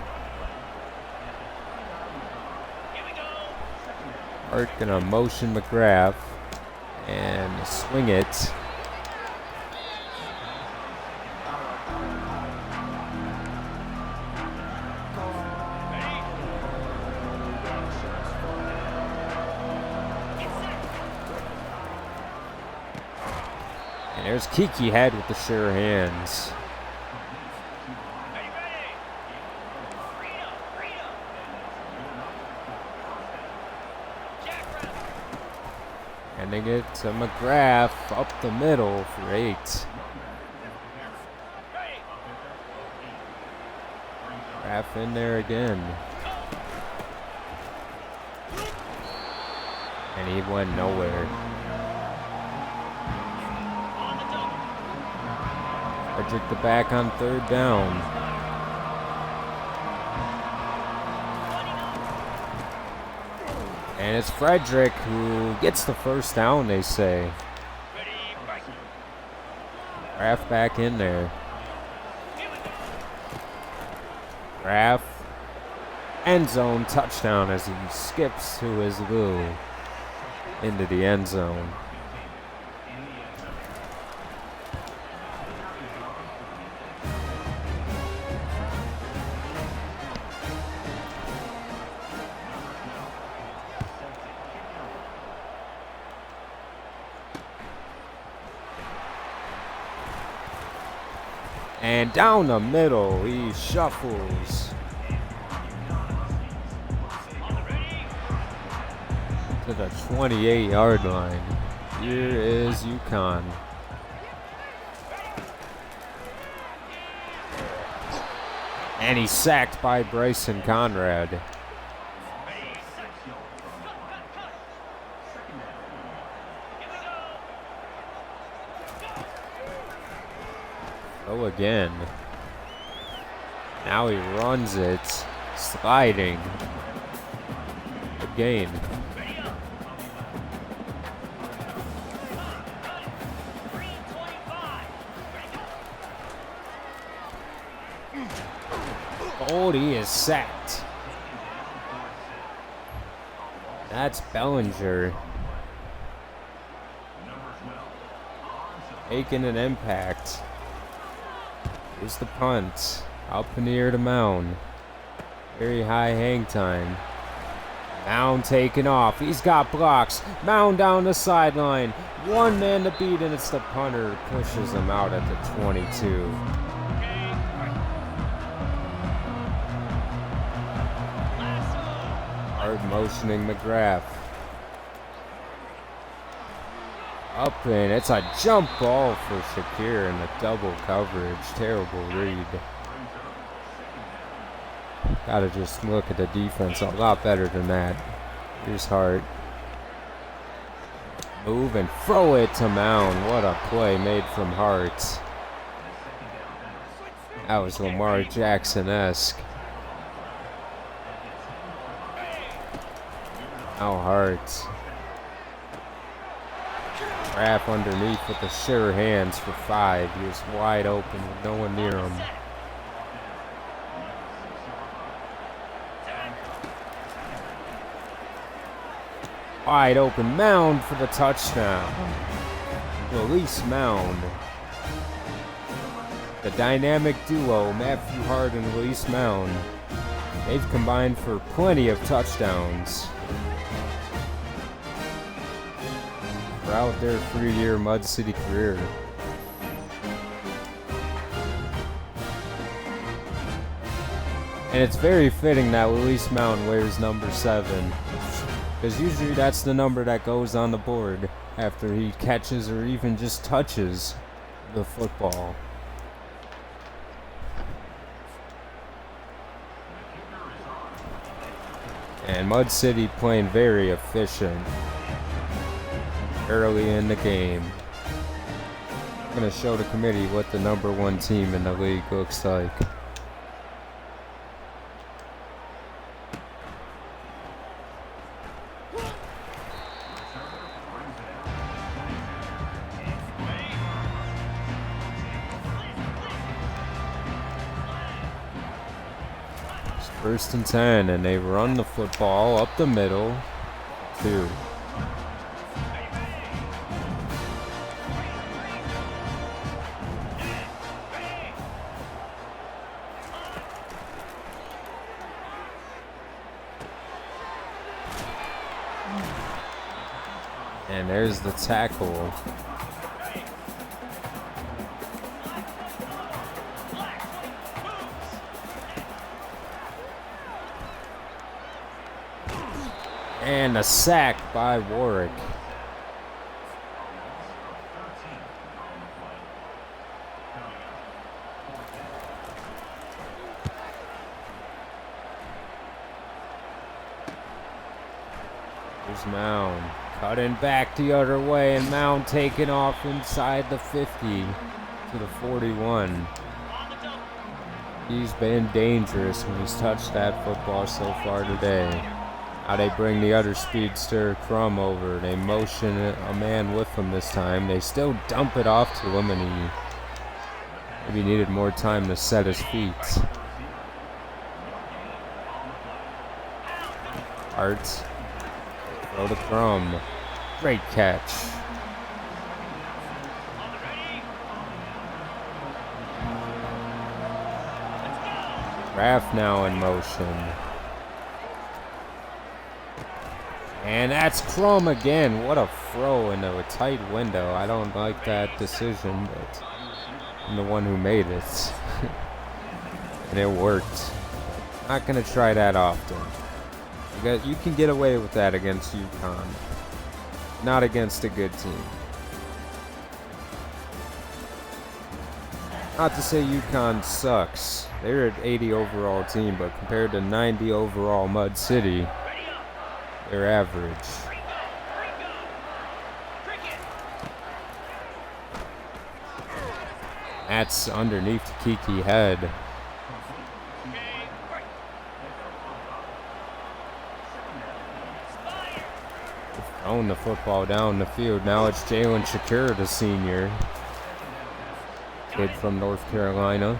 Hart gonna motion McGrath and swing it. And there's Kiki Head with the sure hands. Handing it to McGrath up the middle for 8. McGrath in there again. And he went nowhere. Frederick the back on 3rd down. And it's Frederick who gets the 1st down, they say. Graff back in there. Graff. End zone touchdown as he skips to his Lou into the end zone. And down the middle, he shuffles to the 28-yard line. Here is UConn. And he's sacked by Bryson Conrad. Oh, again. Now he runs it, sliding. Good gain. He is sacked. That's Bellinger making an impact. Here's the punt. Up in the air to Mound. Very high hang time. Mound taking off. He's got blocks. Mound down the sideline. One man to beat, and it's the punter who pushes him out at the 22. Start motioning McGrath. Up and it's a jump ball for Shakir in the double coverage. Terrible read. Gotta just look at the defense a lot better than that. Here's Hart. Move and throw it to Mound. What a play made from Hart. That was Lamar Jackson-esque. Now Hart. Raff underneath with the sure hands for 5. He was wide open with no one near him. Wide open Mound for the touchdown. Release Mound. The dynamic duo, Matthew Hart and Release Mound. They've combined for plenty of touchdowns throughout their 3-year Mud City career. And it's very fitting that Release Mound wears number 7. Because usually that's the number that goes on the board after he catches or even just touches the football. And Mud City playing very efficient early in the game. I'm going to show the committee what the number 1 team in the league looks like. First and 10, and they run the football up the middle. 2. And there's the tackle. And a sack by Warwick. Here's Mound. Cutting back the other way, and Mound taking off inside the 50 to the 41. He's been dangerous when he's touched that football so far today. Now they bring the other speedster, Crum, over. They motion a man with him this time. They still dump it off to him, and he maybe needed more time to set his feet. Hart. Throw to Crum. Great catch. Raff now in motion. And that's Crum again. What a throw into a tight window. I don't like that decision, but I'm the one who made it. And it worked. Not going to try that often. You can get away with that against UConn. Not against a good team. Not to say UConn sucks. They're an 80 overall team, but compared to 90 overall Mud City, they're average. That's underneath the Kiki head. Throwing the football down the field. Now it's Jalen Shakir, the senior. Kid from North Carolina.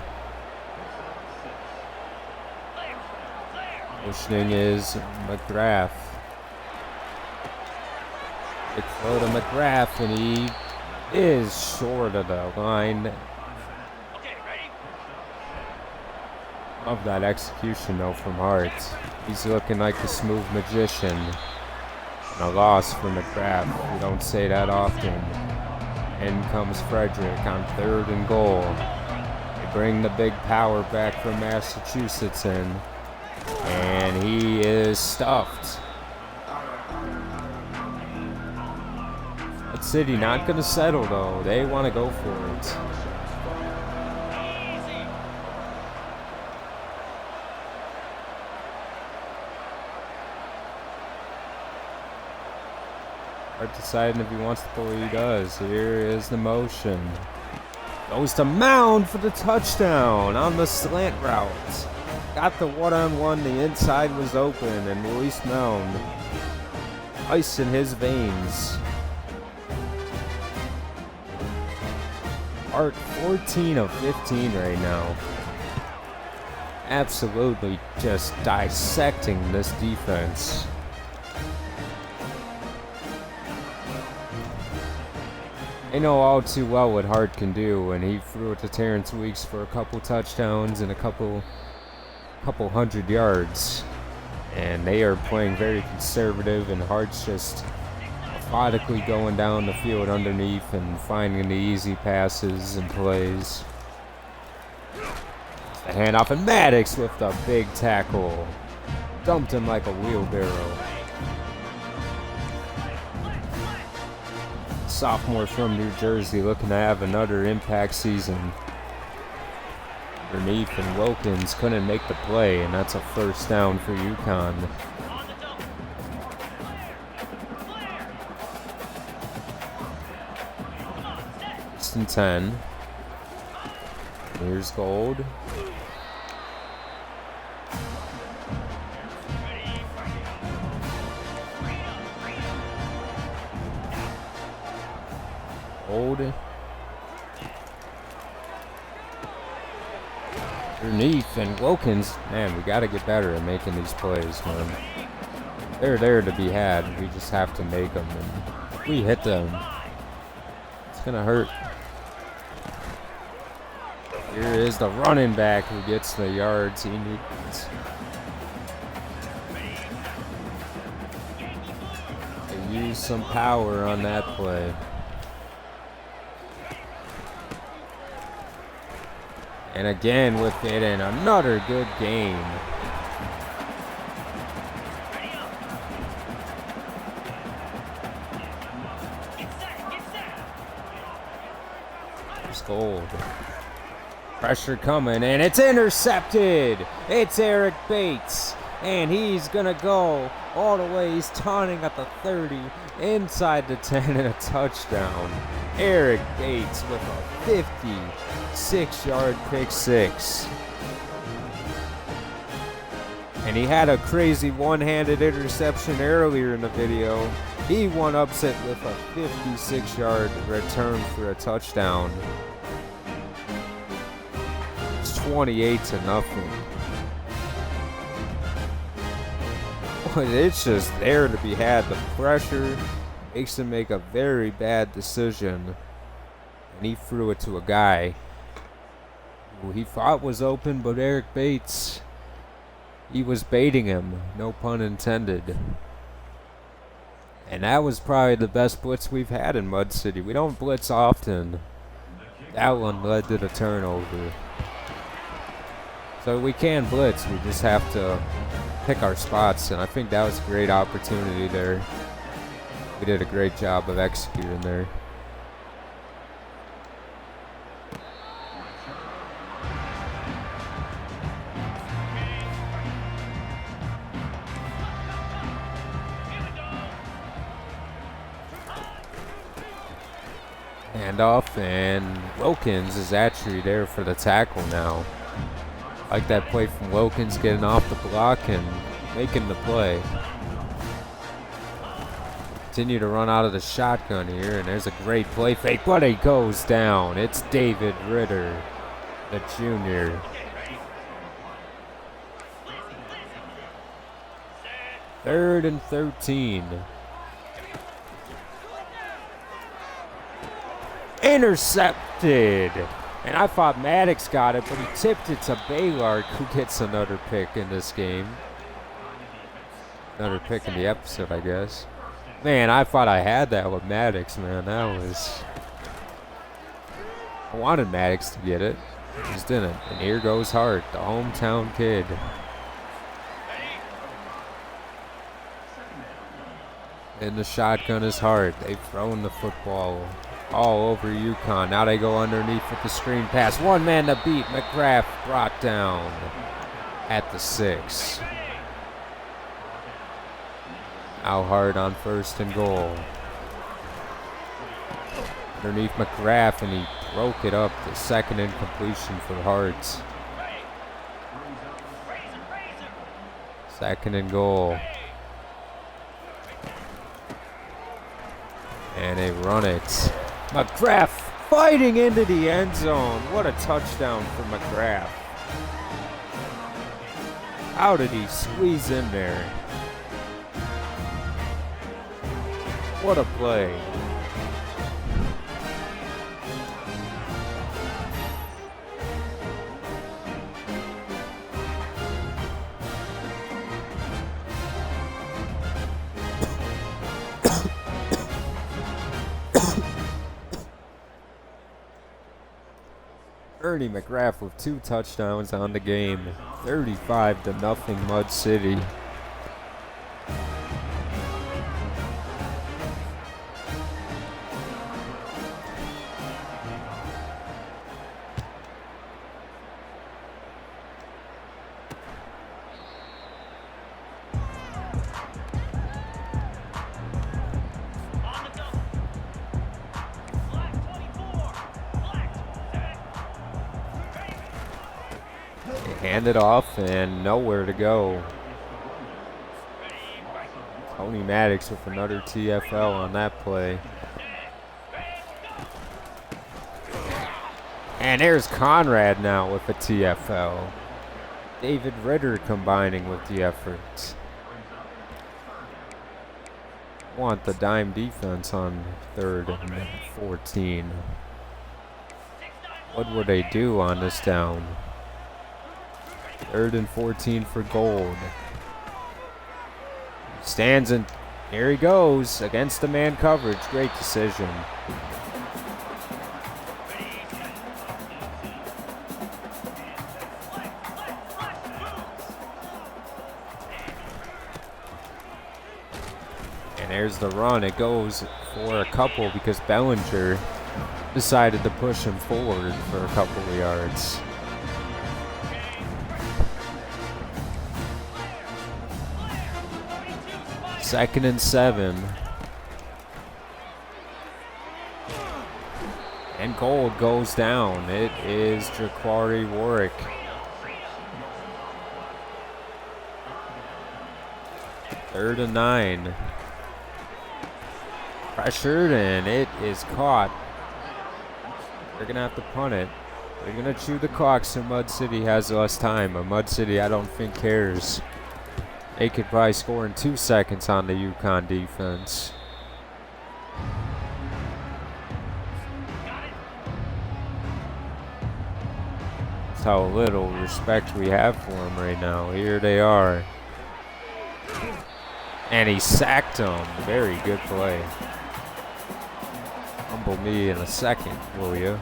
Motioning is McGrath. Big throw to McGrath, and he is short of the line. Love that execution, though, from Hart. He's looking like a smooth magician. And a loss for McGrath. We don't say that often. In comes Frederick on 3rd and goal. They bring the big power back from Massachusetts in. And he is stuffed. Mud City not going to settle, though. They want to go for it. Hart deciding if he wants to pull, he does. Here is the motion. Goes to Mound for the touchdown on the slant route. Got the one-on-one, the inside was open, and Luis Mound, ice in his veins. Hart 14 of 15 right now. Absolutely just dissecting this defense. They know all too well what Hart can do, and he threw it to Terrence Weeks for a couple touchdowns and a couple hundred yards. And they are playing very conservative, and Hart's just methodically going down the field underneath and finding the easy passes and plays. The handoff, and Maddox with a big tackle. Dumped him like a wheelbarrow. Sophomore from New Jersey looking to have another impact season. Underneath, and Wilkins couldn't make the play, and that's a first down for UConn. First and 10. Here's Gold. Underneath, and Wilkins, man, we got to get better at making these plays, man. They're there to be had. We just have to make them, and if we hit them, it's gonna hurt. Here is the running back who gets the yards he needs. They use some power on that play. And again with it, and another good game. There's Gold. Pressure coming, and it's intercepted. It's Eric Bates, and he's gonna go all the way. He's taunting at the 30, inside the 10, and a touchdown. Eric Bates with a 56-yard pick six. And he had a crazy one-handed interception earlier in the video. He one-ups it with a 56-yard return for a touchdown. It's 28-0. But it's just there to be had. The pressure makes him make a very bad decision. And he threw it to a guy who he thought was open, but Eric Bates, he was baiting him, no pun intended. And that was probably the best blitz we've had in Mud City. We don't blitz often. That one led to the turnover. So we can blitz, we just have to pick our spots, and I think that was a great opportunity there. We did a great job of executing there. Handoff, and Wilkins is actually there for the tackle now. Like that play from Wilkins, getting off the block and making the play. Continue to run out of the shotgun here, and there's a great play fake, but he goes down. It's David Ritter, the junior. Third and 13. Intercepted. And I thought Maddox got it, but he tipped it to Baylor, who gets another pick in this game. Another pick in the episode, I guess. Man, I thought I had that with Maddox, man. That was... I wanted Maddox to get it. Just didn't. And here goes Hart, the hometown kid. And the shotgun is hard. They've thrown the football all over UConn. Now they go underneath with the screen pass. One man to beat. McGrath brought down at the 6. Out hard on 1st and goal. Underneath McGrath, and he broke it up. The 2nd incompletion for Hearts. 2nd and goal. And they run it. McGrath fighting into the end zone. What a touchdown for McGrath. How did he squeeze in there? What a play. Ernie McGrath with 2 touchdowns on the game. 35-0 Mud City. Hand it off and nowhere to go. Tony Maddox with another TFL on that play. And there's Conrad now with a TFL. David Ritter combining with the efforts. Want the dime defense on 3rd and 14. What would they do on this down? 3rd and 14 for Gold. Stands and here he goes against the man coverage. Great decision. And there's the run. It goes for a couple because Bellinger decided to push him forward for a couple of yards. Second and 7. And Gold goes down. It is Jaquari Warwick. Third and 9. Pressured, and it is caught. They're going to have to punt it. They're going to chew the clock so Mud City has less time. But Mud City, I don't think, cares. They could probably score in 2 seconds on the UConn defense. That's how little respect we have for them right now. Here they are. And he sacked him. Very good play. Humble me in a second, will you?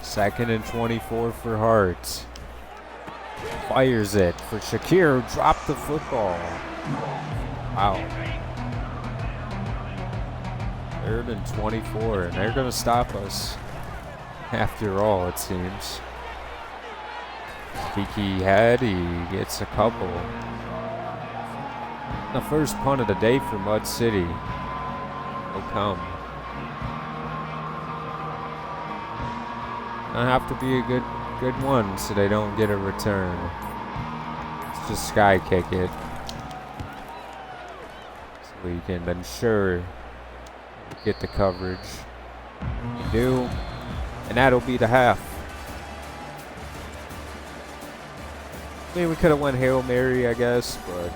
2nd and 24 for Hearts. Fires it for Shakir. Dropped the football. Wow. 3rd and 24, and they're going to stop us after all, it seems. Peaky head, he gets a couple. The first punt of the day for Mud City will come. Gonna have to be a good one so they don't get a return. Let's just sky kick it. So we can ensure get the coverage. We do. And that'll be the half. I mean, we could have went Hail Mary, I guess, but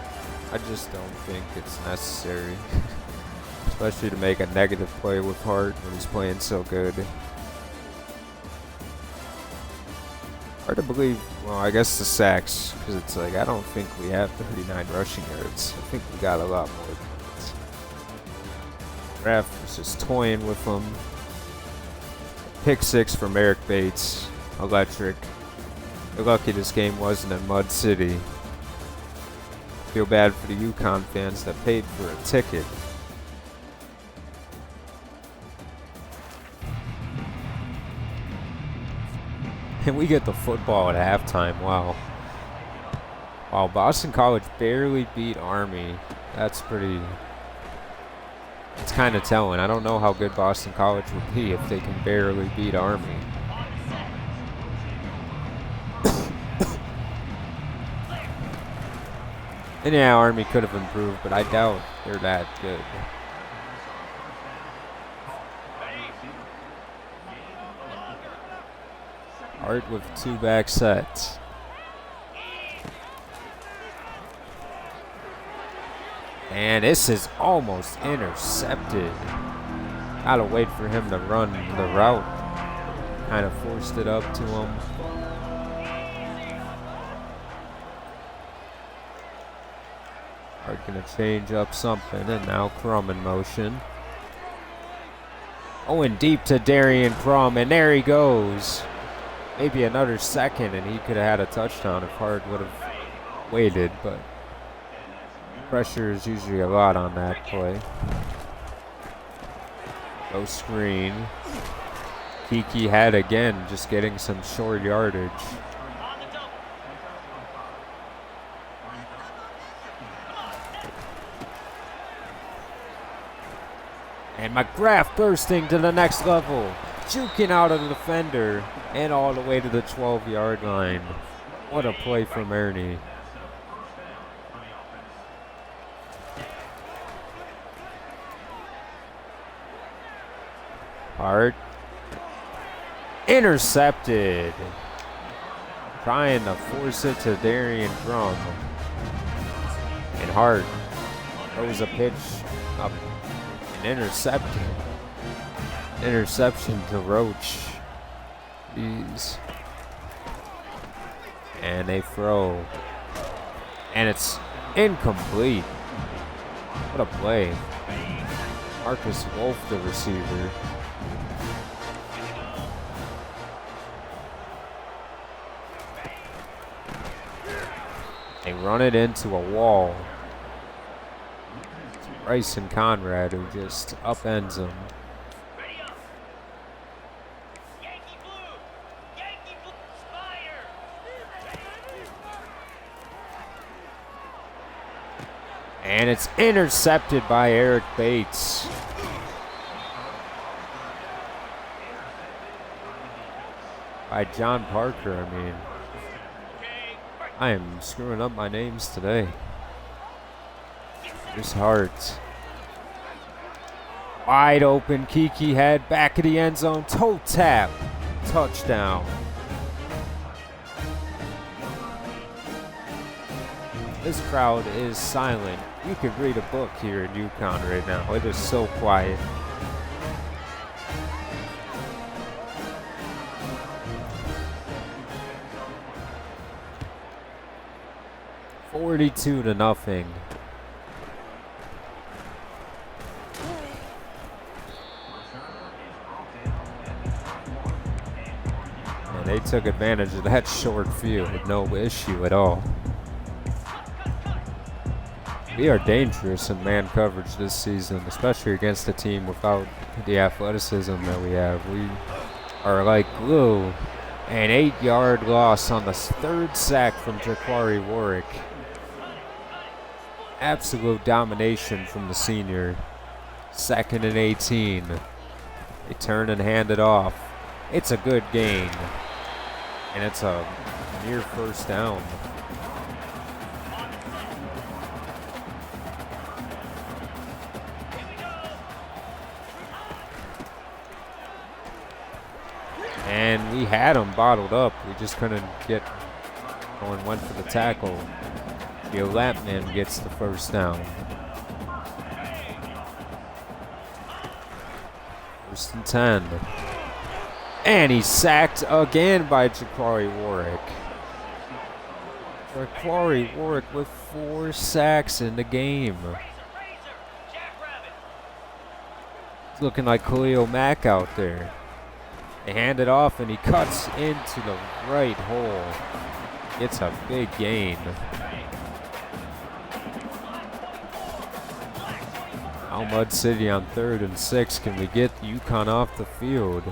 I just don't think it's necessary. Especially to make a negative play with Hart when he's playing so good. Hard to believe, well, I guess the sacks, because it's like, I don't think we have 39 rushing yards. I think we got a lot more than that. Ref was just toying with them. Pick 6 from Eric Bates. Electric. You're lucky this game wasn't in Mud City. Feel bad for the UConn fans that paid for a ticket. And we get the football at halftime. Wow. Wow, Boston College barely beat Army. That's pretty... It's kind of telling. I don't know how good Boston College would be if they can barely beat Army. And yeah, Army could have improved, but I doubt they're that good. Hart with 2 back sets. And this is almost intercepted. Gotta wait for him to run the route. Kind of forced it up to him. Hart gonna change up something, and now Crum in motion. Oh, and deep to Darian Crum, and there he goes. Maybe another second, and he could have had a touchdown if Hart would have waited, but pressure is usually a lot on that play. Go screen. Kiki had again, just getting some short yardage. And McGrath bursting to the next level, juking out of the defender and all the way to the 12-yard line. What a play from Ernie. Hart. Intercepted. Trying to force it to Darian Crum. And Hart throws a pitch up. Interception to Roach. Jeez. And they throw. And it's incomplete. What a play. Marcus Wolf, the receiver. They run it into a wall. Bryson Conrad, who just upends him. And it's intercepted by Eric Bates. By John Parker, I mean. I am screwing up my names today. Here's Hart. Wide open, Kiki head, back of the end zone, toe tap, touchdown. This crowd is silent. You could read a book here in UConn right now. It is so quiet. $42-0. And they took advantage of that short field with no issue at all. We are dangerous in man coverage this season, especially against a team without the athleticism that we have. We are like glue. An 8-yard loss on the third sack from Jaquari Warwick. Absolute domination from the senior. 2nd and 18. They turn and hand it off. It's a good gain. And it's a near first down. And we had him bottled up. We just couldn't get going, went for the tackle. The Lapman gets the first down. 1st and 10. And he's sacked again by Jaquari Warwick. Jaquari Warwick with 4 sacks in the game. It's looking like Khalil Mack out there. They hand it off and he cuts into the right hole. It's a big gain. Now Mud City on 3rd and 6. Can we get UConn off the field?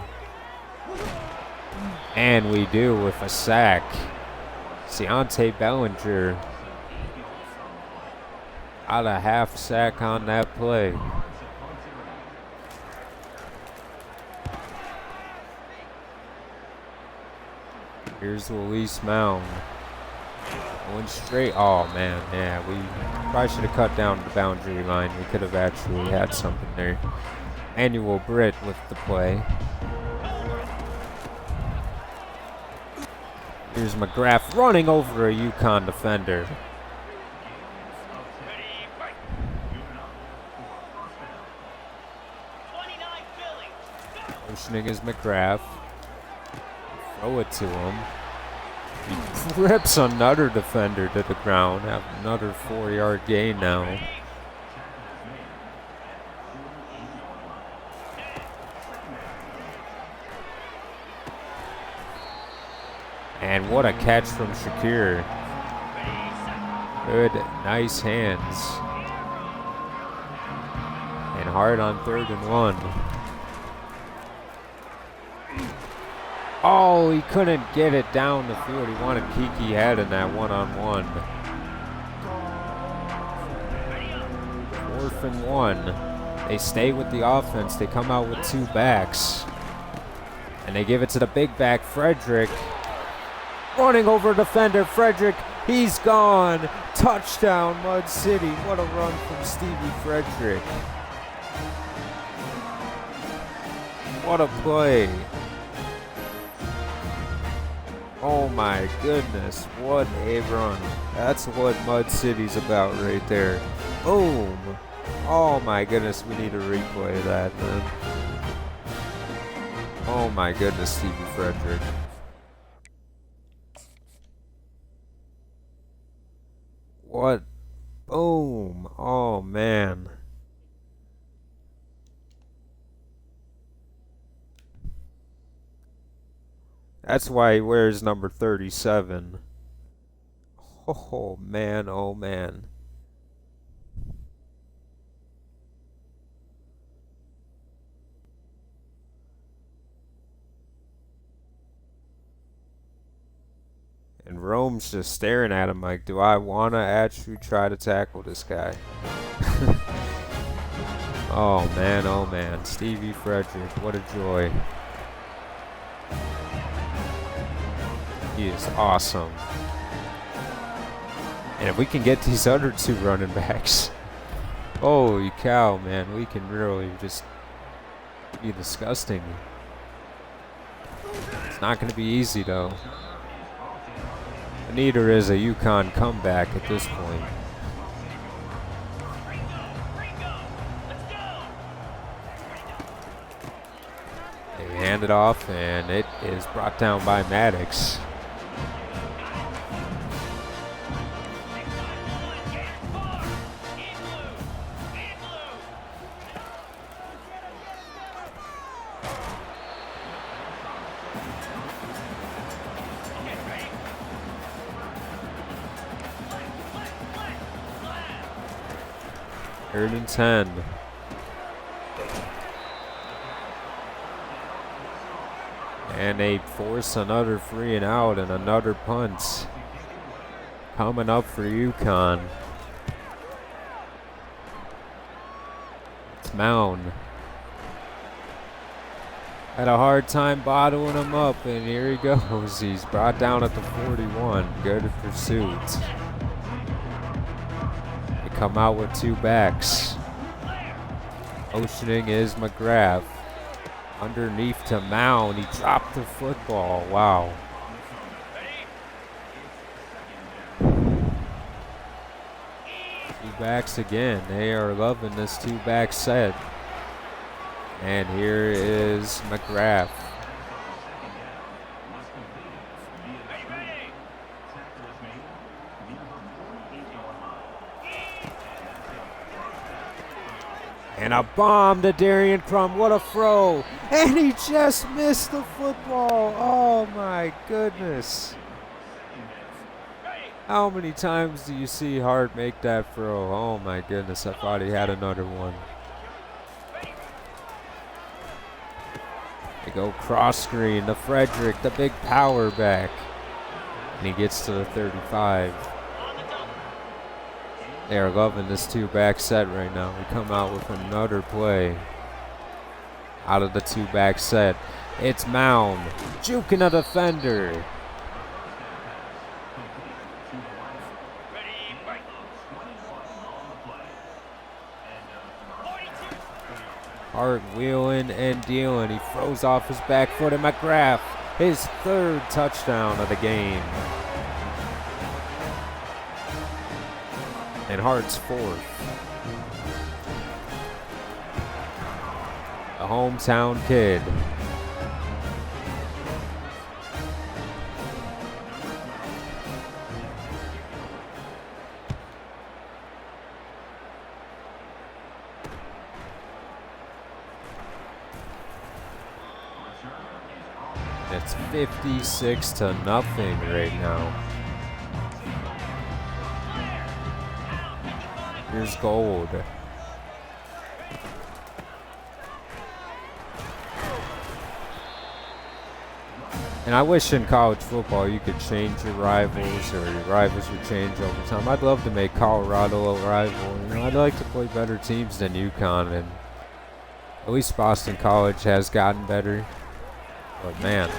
And we do with a sack. Deontay Bellinger got a half sack on that play. Here's Luis Mound. Going straight. Oh, man. Yeah, we probably should have cut down the boundary line. We could have actually had something there. Manuel Britt with the play. Here's McGrath running over a UConn defender. Motioning is McGrath. Throw it to him. He rips another defender to the ground. Have another 4-yard gain now. And what a catch from Shakir. Good, nice hands. And hard on 3rd and 1. Oh, he couldn't get it down the field. He wanted Kiki Head in that one-on-one. 4th and 1. They stay with the offense. They come out with 2 backs. And they give it to the big back, Frederick. Running over defender, Frederick. He's gone. Touchdown, Mud City. What a run from Stevie Frederick. What a play. Oh my goodness, what a run. That's what Mud City's about right there. Boom. Oh my goodness, we need to replay that, man. Oh my goodness, Stevie Frederick. What? Boom. Oh man. That's why he wears number 37. Oh man, oh man. And Rome's just staring at him like, do I want to actually try to tackle this guy? Oh man, Stevie Frederick, what a joy. He is awesome. And if we can get these other 2 running backs, holy cow, man, we can really just be disgusting. It's not going to be easy, though. Neither is a UConn comeback at this point. They hand it off, and it is brought down by Maddox. Third and 10. And they force another 3 and out and another punt coming up for UConn. It's Mound. Had a hard time bottling him up, and here he goes. He's brought down at the 41. Good pursuit. Come out with 2 backs. Motioning is McGrath. Underneath to Mound. He dropped the football. Wow. Two backs again. They are loving this 2-back set. And here is McGrath. And a bomb to Darian Crum. What a throw. And he just missed the football. Oh my goodness. How many times do you see Hart make that throw? Oh my goodness. I thought he had another one. They go cross screen to Frederick, the big power back. And he gets to the 35. They are loving this two-back set right now. We come out with another play out of the two-back set. It's Mound juking a defender. Hart wheeling and dealing. He throws off his back foot, and McGrath, his third touchdown of the game. And Hart's fourth. The hometown kid. It's 56-0 right now. Here's Gold. And I wish in college football you could change your rivals, or your rivals would change over time. I'd love to make Colorado a rival. You know, I'd like to play better teams than UConn, and at least Boston College has gotten better. But man,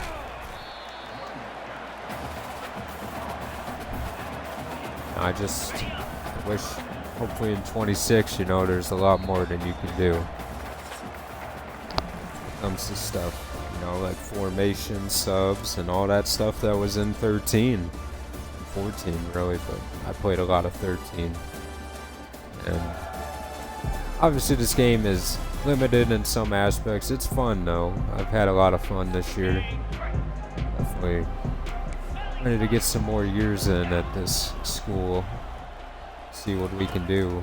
I just wish, hopefully in 26, you know, there's a lot more than you can do when it comes to stuff, you know, like formation, subs, and all that stuff that was in 13, 14 really, but I played a lot of 13. And obviously this game is limited in some aspects. It's fun though. I've had a lot of fun this year. Definitely ready to get some more years in at this school. See what we can do.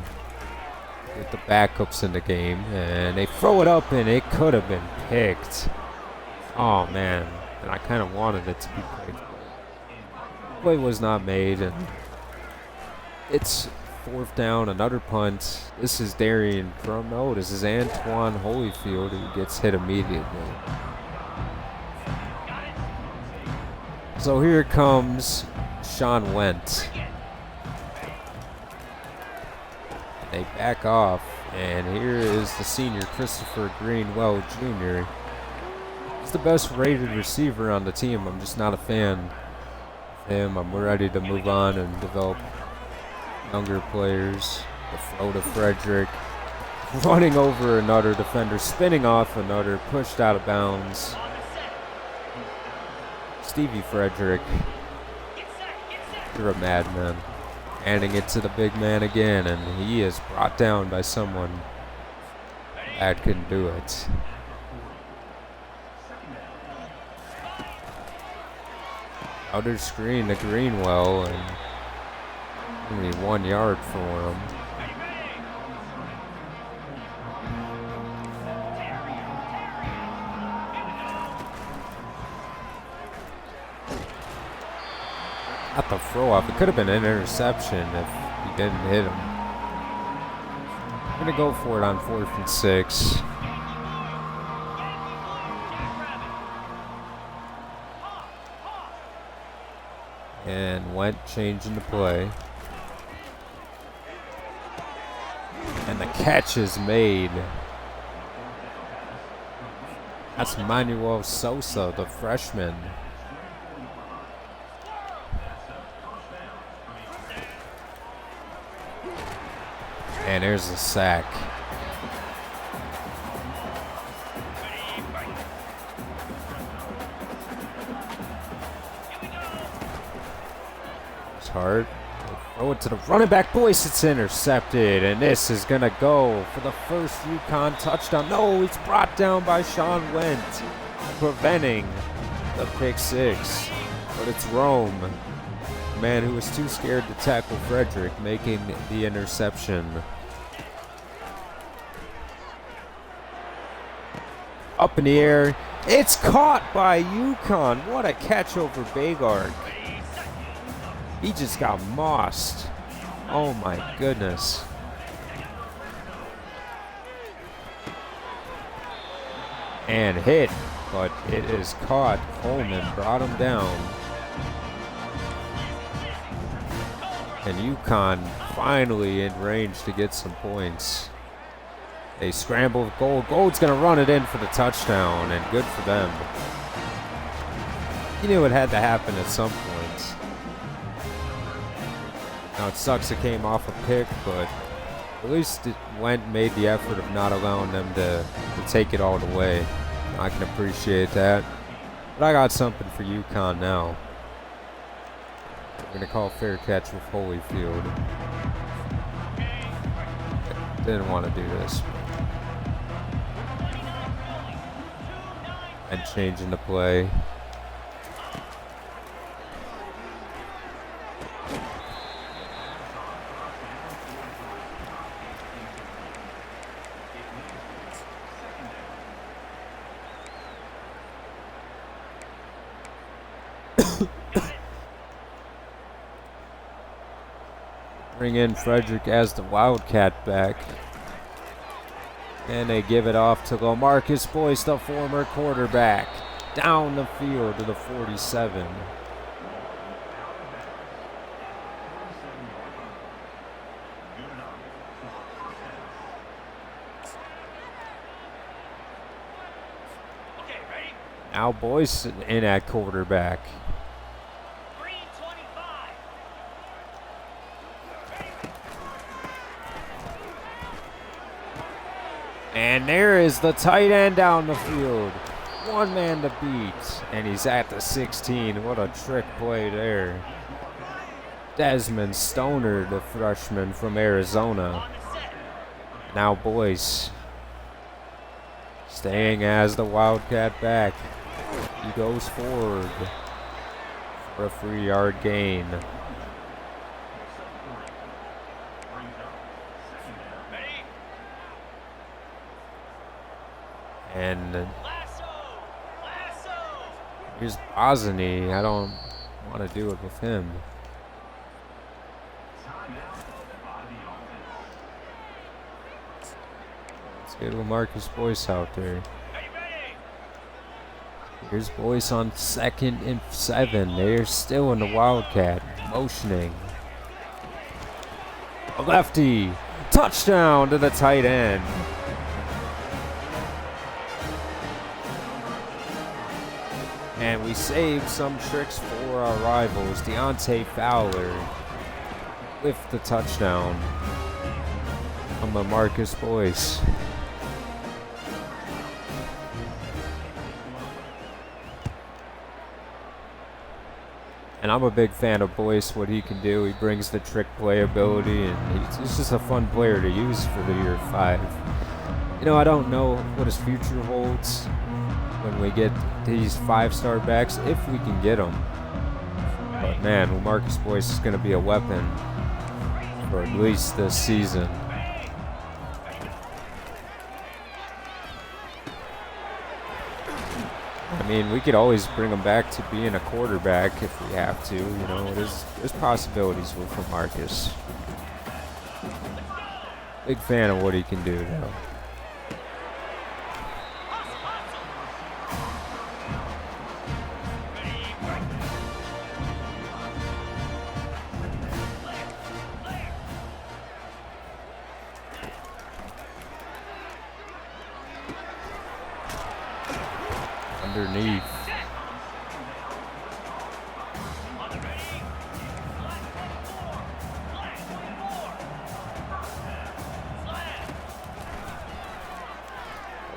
Get the backups in the game, and they throw it up, and it could have been picked. Oh man, and I kind of wanted it to be picked. Play was not made, and it's fourth down, another punt. This is Darian Crum. No, this is Antoine Holyfield who gets hit immediately. So here comes Sean Went. They back off, and here is the senior Christopher Greenwell Jr. He's the best rated receiver on the team. I'm just not a fan of him. I'm ready to move on and develop younger players. The throw to Frederick, running over another defender, spinning off another, pushed out of bounds. Stevie Frederick, you're a madman. Handing it to the big man again, and he is brought down by someone that couldn't do it. Outer screen to Greenwell, and only 1 yard for him. Not the throw off. It could have been an interception if he didn't hit him. I'm going to go for it on 4th and 6. And Went changing the play. And the catch is made. That's Manuel Sosa, the freshman. And there's a sack. It's hard. Throw it to the running back. Boyce, it's intercepted. And this is going to go for the first UConn touchdown. No, it's brought down by Sean Went, preventing the pick six. But it's Rome, the man who was too scared to tackle Frederick, making the interception. Up in the air. It's caught by UConn. What a catch over Bagard. He just got mossed. Oh my goodness. And hit but it is caught. Coleman brought him down. And UConn finally in range to get some points. They scramble with Gold. Gold's going to run it in for the touchdown, and good for them. You knew it had to happen at some point. Now it sucks it came off a pick, but at least it made the effort of not allowing them to take it all the way. I can appreciate that. But I got something for UConn now. We're going to call fair catch with Holyfield. Didn't want to do this. And changing the play. Bring in Frederick as the Wildcat back. And they give it off to LaMarcus Boyce, the former quarterback. Down the field to the 47. Now Boyce in at quarterback. And there is the tight end down the field. One man to beat. And he's at the 16. What a trick play there. Desmond Stoner, the freshman from Arizona. Now Boyce staying as the Wildcat back. He goes forward for a 3-yard gain. And here's Bosny. I don't want to do it with him. Let's get LaMarcus Boyce out there. Here's Boyce on 2nd and 7. They're still in the Wildcat, motioning. A lefty. Touchdown to the tight end. And we saved some tricks for our rivals. Deontay Fowler with the touchdown from LaMarcus Boyce. And I'm a big fan of Boyce, what he can do. He brings the trick play ability, and he's just a fun player to use for the year 5. You know, I don't know what his future holds when we get these 5-star backs, if we can get them. But man, LaMarcus Boyce is going to be a weapon for at least this season. I mean, we could always bring him back to being a quarterback if we have to. You know, there's possibilities with LaMarcus. Big fan of what he can do, though. Underneath.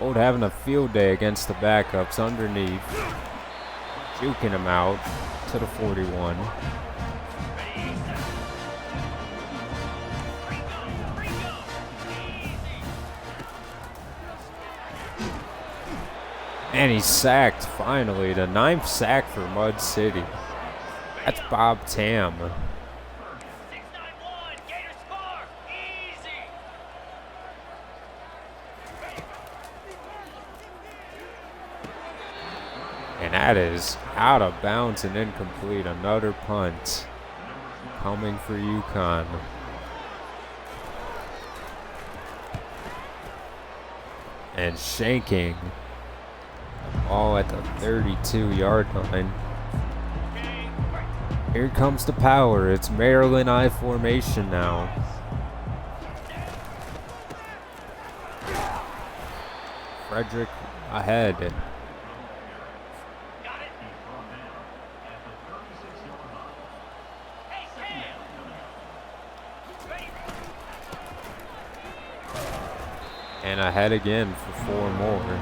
Old having a field day against the backups underneath. Juking him out to the 41. And he's sacked, finally. The 9th sack for Mud City. That's Bob Tam. And that is out of bounds and incomplete. Another punt coming for UConn. And shanking Ball at the 32-yard line. Here comes the power. It's Maryland I formation now. Frederick ahead. And ahead again for 4 more.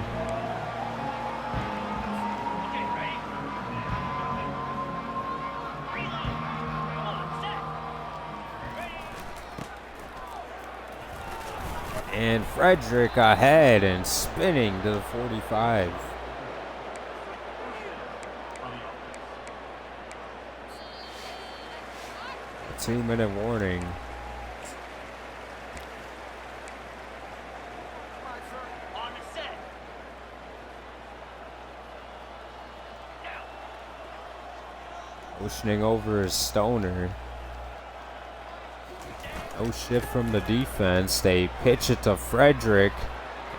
And Frederick ahead and spinning to the 45. A 2-minute warning. Motioning over is Stoner. No shift from the defense. They pitch it to Frederick.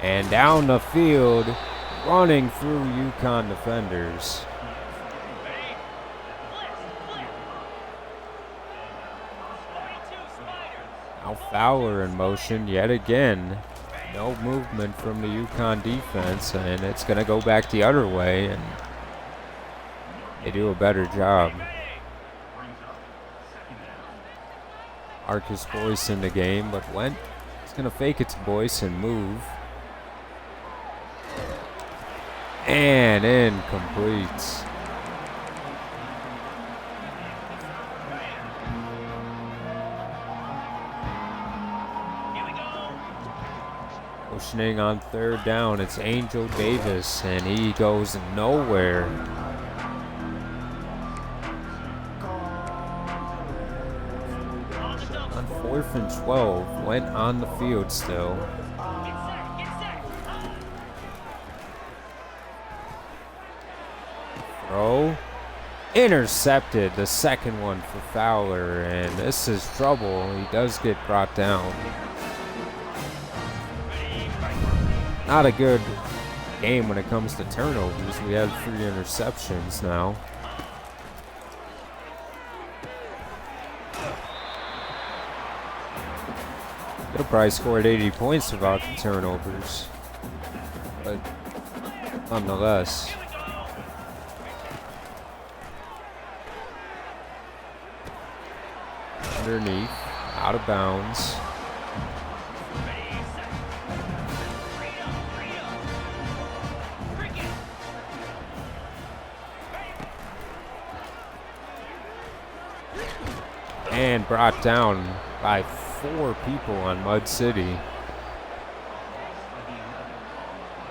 And down the field, running through UConn defenders. Now Fowler in motion yet again. No movement from the UConn defense. And it's going to go back the other way. And they do a better job. Marcus Boyce in the game, but Went is going to fake it to Boyce and move. And incomplete. Motioning on 3rd down, it's Angel Davis, and he goes nowhere. On 4th and 12, Went on the field still. Throw. Intercepted, the second one for Fowler, and this is trouble. He does get brought down. Not a good game when it comes to turnovers. We had 3 interceptions now. Could have probably scored 80 points without the turnovers, but nonetheless. Underneath, out of bounds. And brought down by 4 people on Mud City.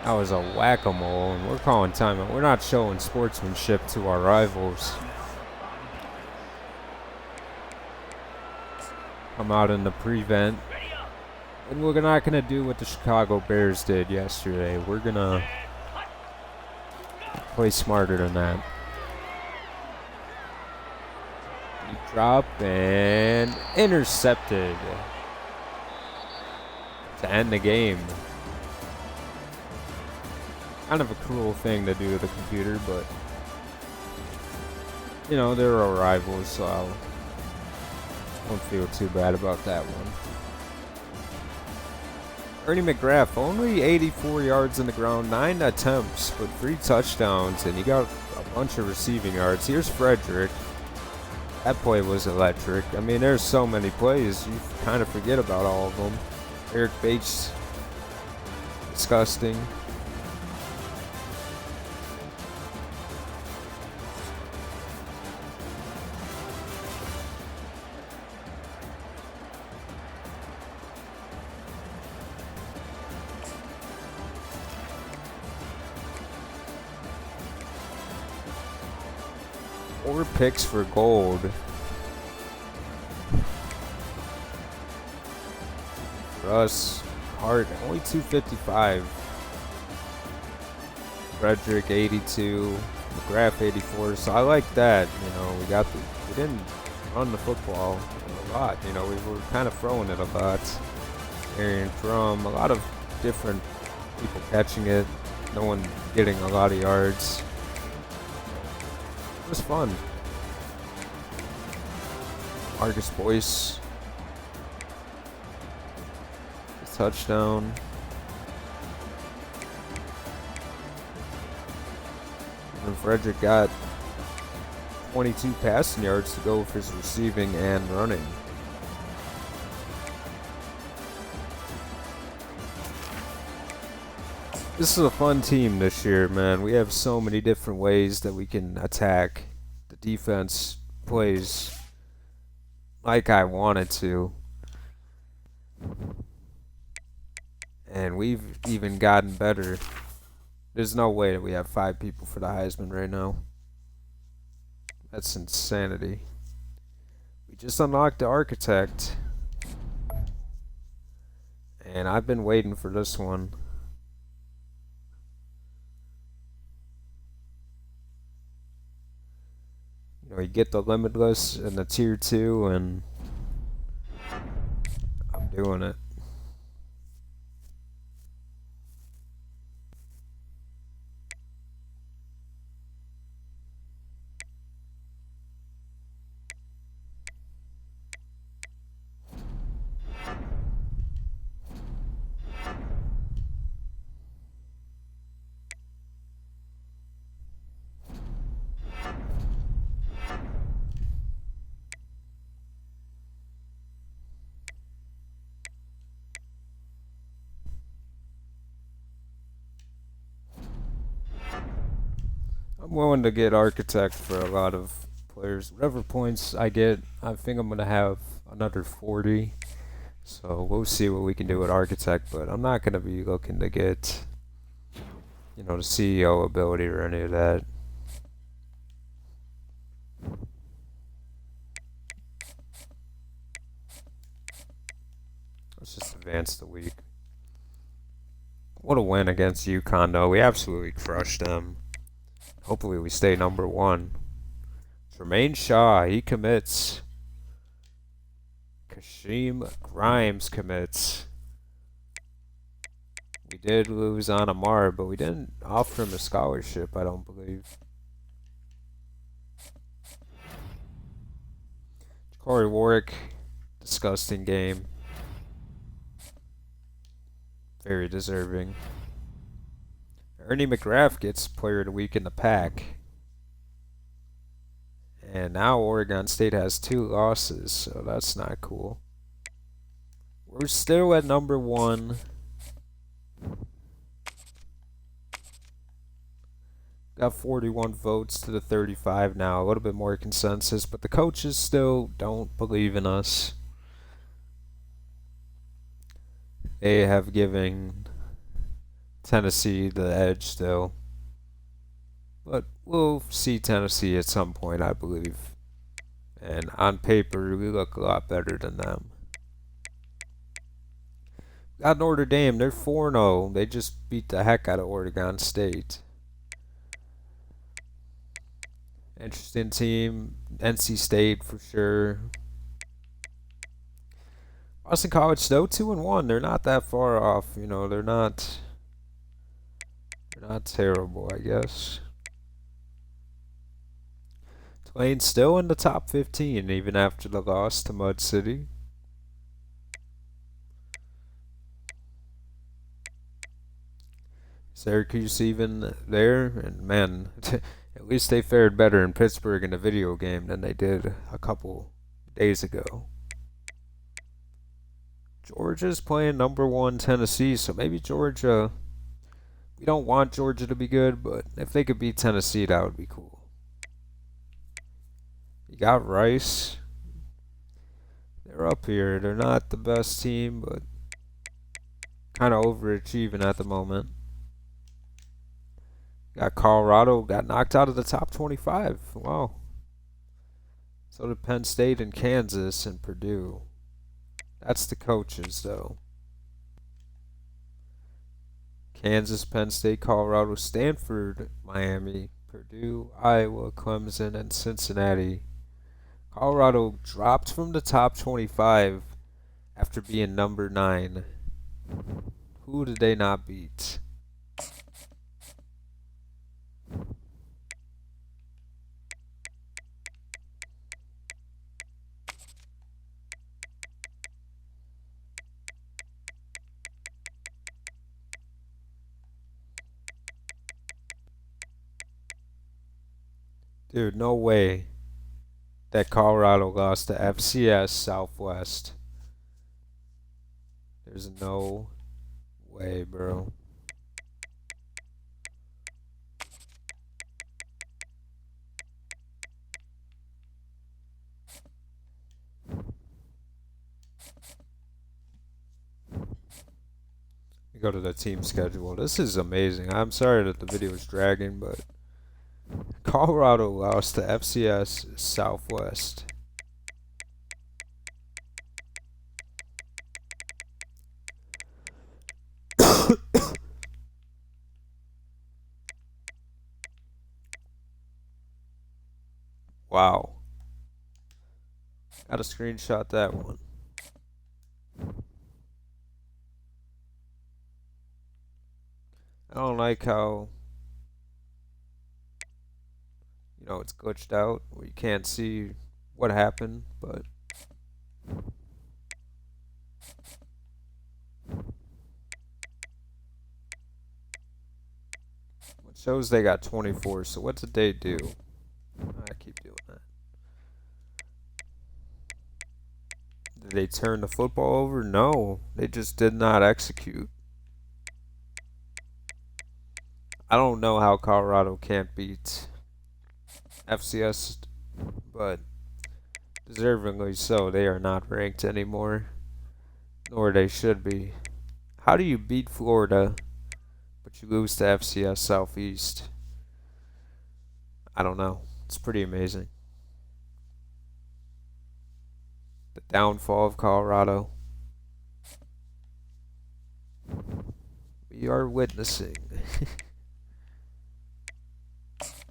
That was a whack-a-mole, and we're calling timeout. We're not showing sportsmanship to our rivals. Come out in the prevent. And we're not going to do what the Chicago Bears did yesterday. We're going to play smarter than that. Drop and intercepted to end the game. Kind of a cruel thing to do to the computer, but you know, they're our rivals, so I won't feel too bad about that one. Ernie McGrath, only 84 yards in the ground, 9 attempts, but 3 touchdowns, and he got a bunch of receiving yards. Here's Frederick. That play was electric. I mean, there's so many plays, you kind of forget about all of them. Eric Bates, disgusting. Four picks for gold. Russ, Hart, only 255. Frederick, 82. McGrath, 84. So I like that. You know, we didn't run the football a lot. You know, we were kind of throwing it a lot. And from a lot of different people catching it. No one getting a lot of yards. It was fun. Marcus Boyce. Touchdown. And Frederick got 22 passing yards to go with his receiving and running. This is a fun team this year, man. We have so many different ways that we can attack. The defense plays like I wanted to. And we've even gotten better. There's no way that we have 5 people for the Heisman right now. That's insanity. We just unlocked the Architect. And I've been waiting for this one. You know, you get the Limitless and the Tier 2, and I'm doing it. I'm willing to get Architect for a lot of players. Whatever points I get, I think I'm going to have another 40. So we'll see what we can do with Architect, but I'm not going to be looking to get, you know, the CEO ability or any of that. Let's just advance the week. What a win against UConn, though. We absolutely crushed them. Hopefully we stay number 1. Tremaine Shaw, he commits. Kashim Grimes commits. We did lose on Amar, but we didn't offer him a scholarship, I don't believe. Corey Warwick, disgusting game. Very deserving. Ernie McGrath gets Player of the Week in the pack. And now Oregon State has 2 losses, so that's not cool. We're still at number 1. Got 41 votes to the 35 now, a little bit more consensus, but the coaches still don't believe in us. They have given Tennessee the edge still. But we'll see Tennessee at some point, I believe. And on paper, we look a lot better than them. Got Notre Dame, they're 4-0. They just beat the heck out of Oregon State. Interesting team. NC State for sure. Boston College though 2-1. They're not that far off. You know, they're not terrible, I guess. Tulane's still in the top 15 even after the loss to Mud City. Syracuse even there, and man, at least they fared better in Pittsburgh in the video game than they did a couple days ago. Georgia's playing number 1 Tennessee, so maybe Georgia. We don't want Georgia to be good, but if they could beat Tennessee, that would be cool. You got Rice. They're up here. They're not the best team, but kind of overachieving at the moment. Got Colorado, got knocked out of the top 25. Wow. So did Penn State and Kansas and Purdue. That's the coaches, though. Kansas, Penn State, Colorado, Stanford, Miami, Purdue, Iowa, Clemson, and Cincinnati. Colorado dropped from the top 25 after being number 9. Who did they not beat? Dude, no way that Colorado lost to FCS Southwest. There's no way, bro. Go to the team schedule. This is amazing. I'm sorry that the video is dragging, but Colorado lost to FCS Southwest. Wow. Gotta screenshot that one. I don't like how, it's glitched out where you can't see what happened, but it shows they got 24, so what did they do? I keep doing that. Did they turn the football over? No, they just did not execute. I don't know how Colorado can't beat FCS, but deservingly so. They are not ranked anymore, nor they should be. How do you beat Florida, but you lose to FCS Southeast? I don't know. It's pretty amazing. The downfall of Colorado. We are witnessing.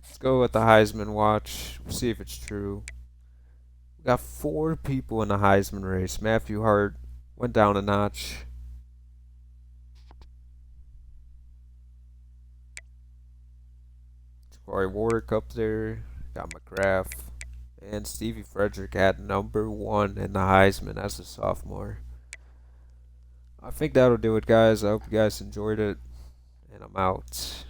Let's go with the Heisman watch. See if it's true. We got 4 people in the Heisman race. Matthew Hart went down a notch. Corey Warwick up there. Got McGrath. And Stevie Frederick at #1 in the Heisman as a sophomore. I think that'll do it, guys. I hope you guys enjoyed it. And I'm out.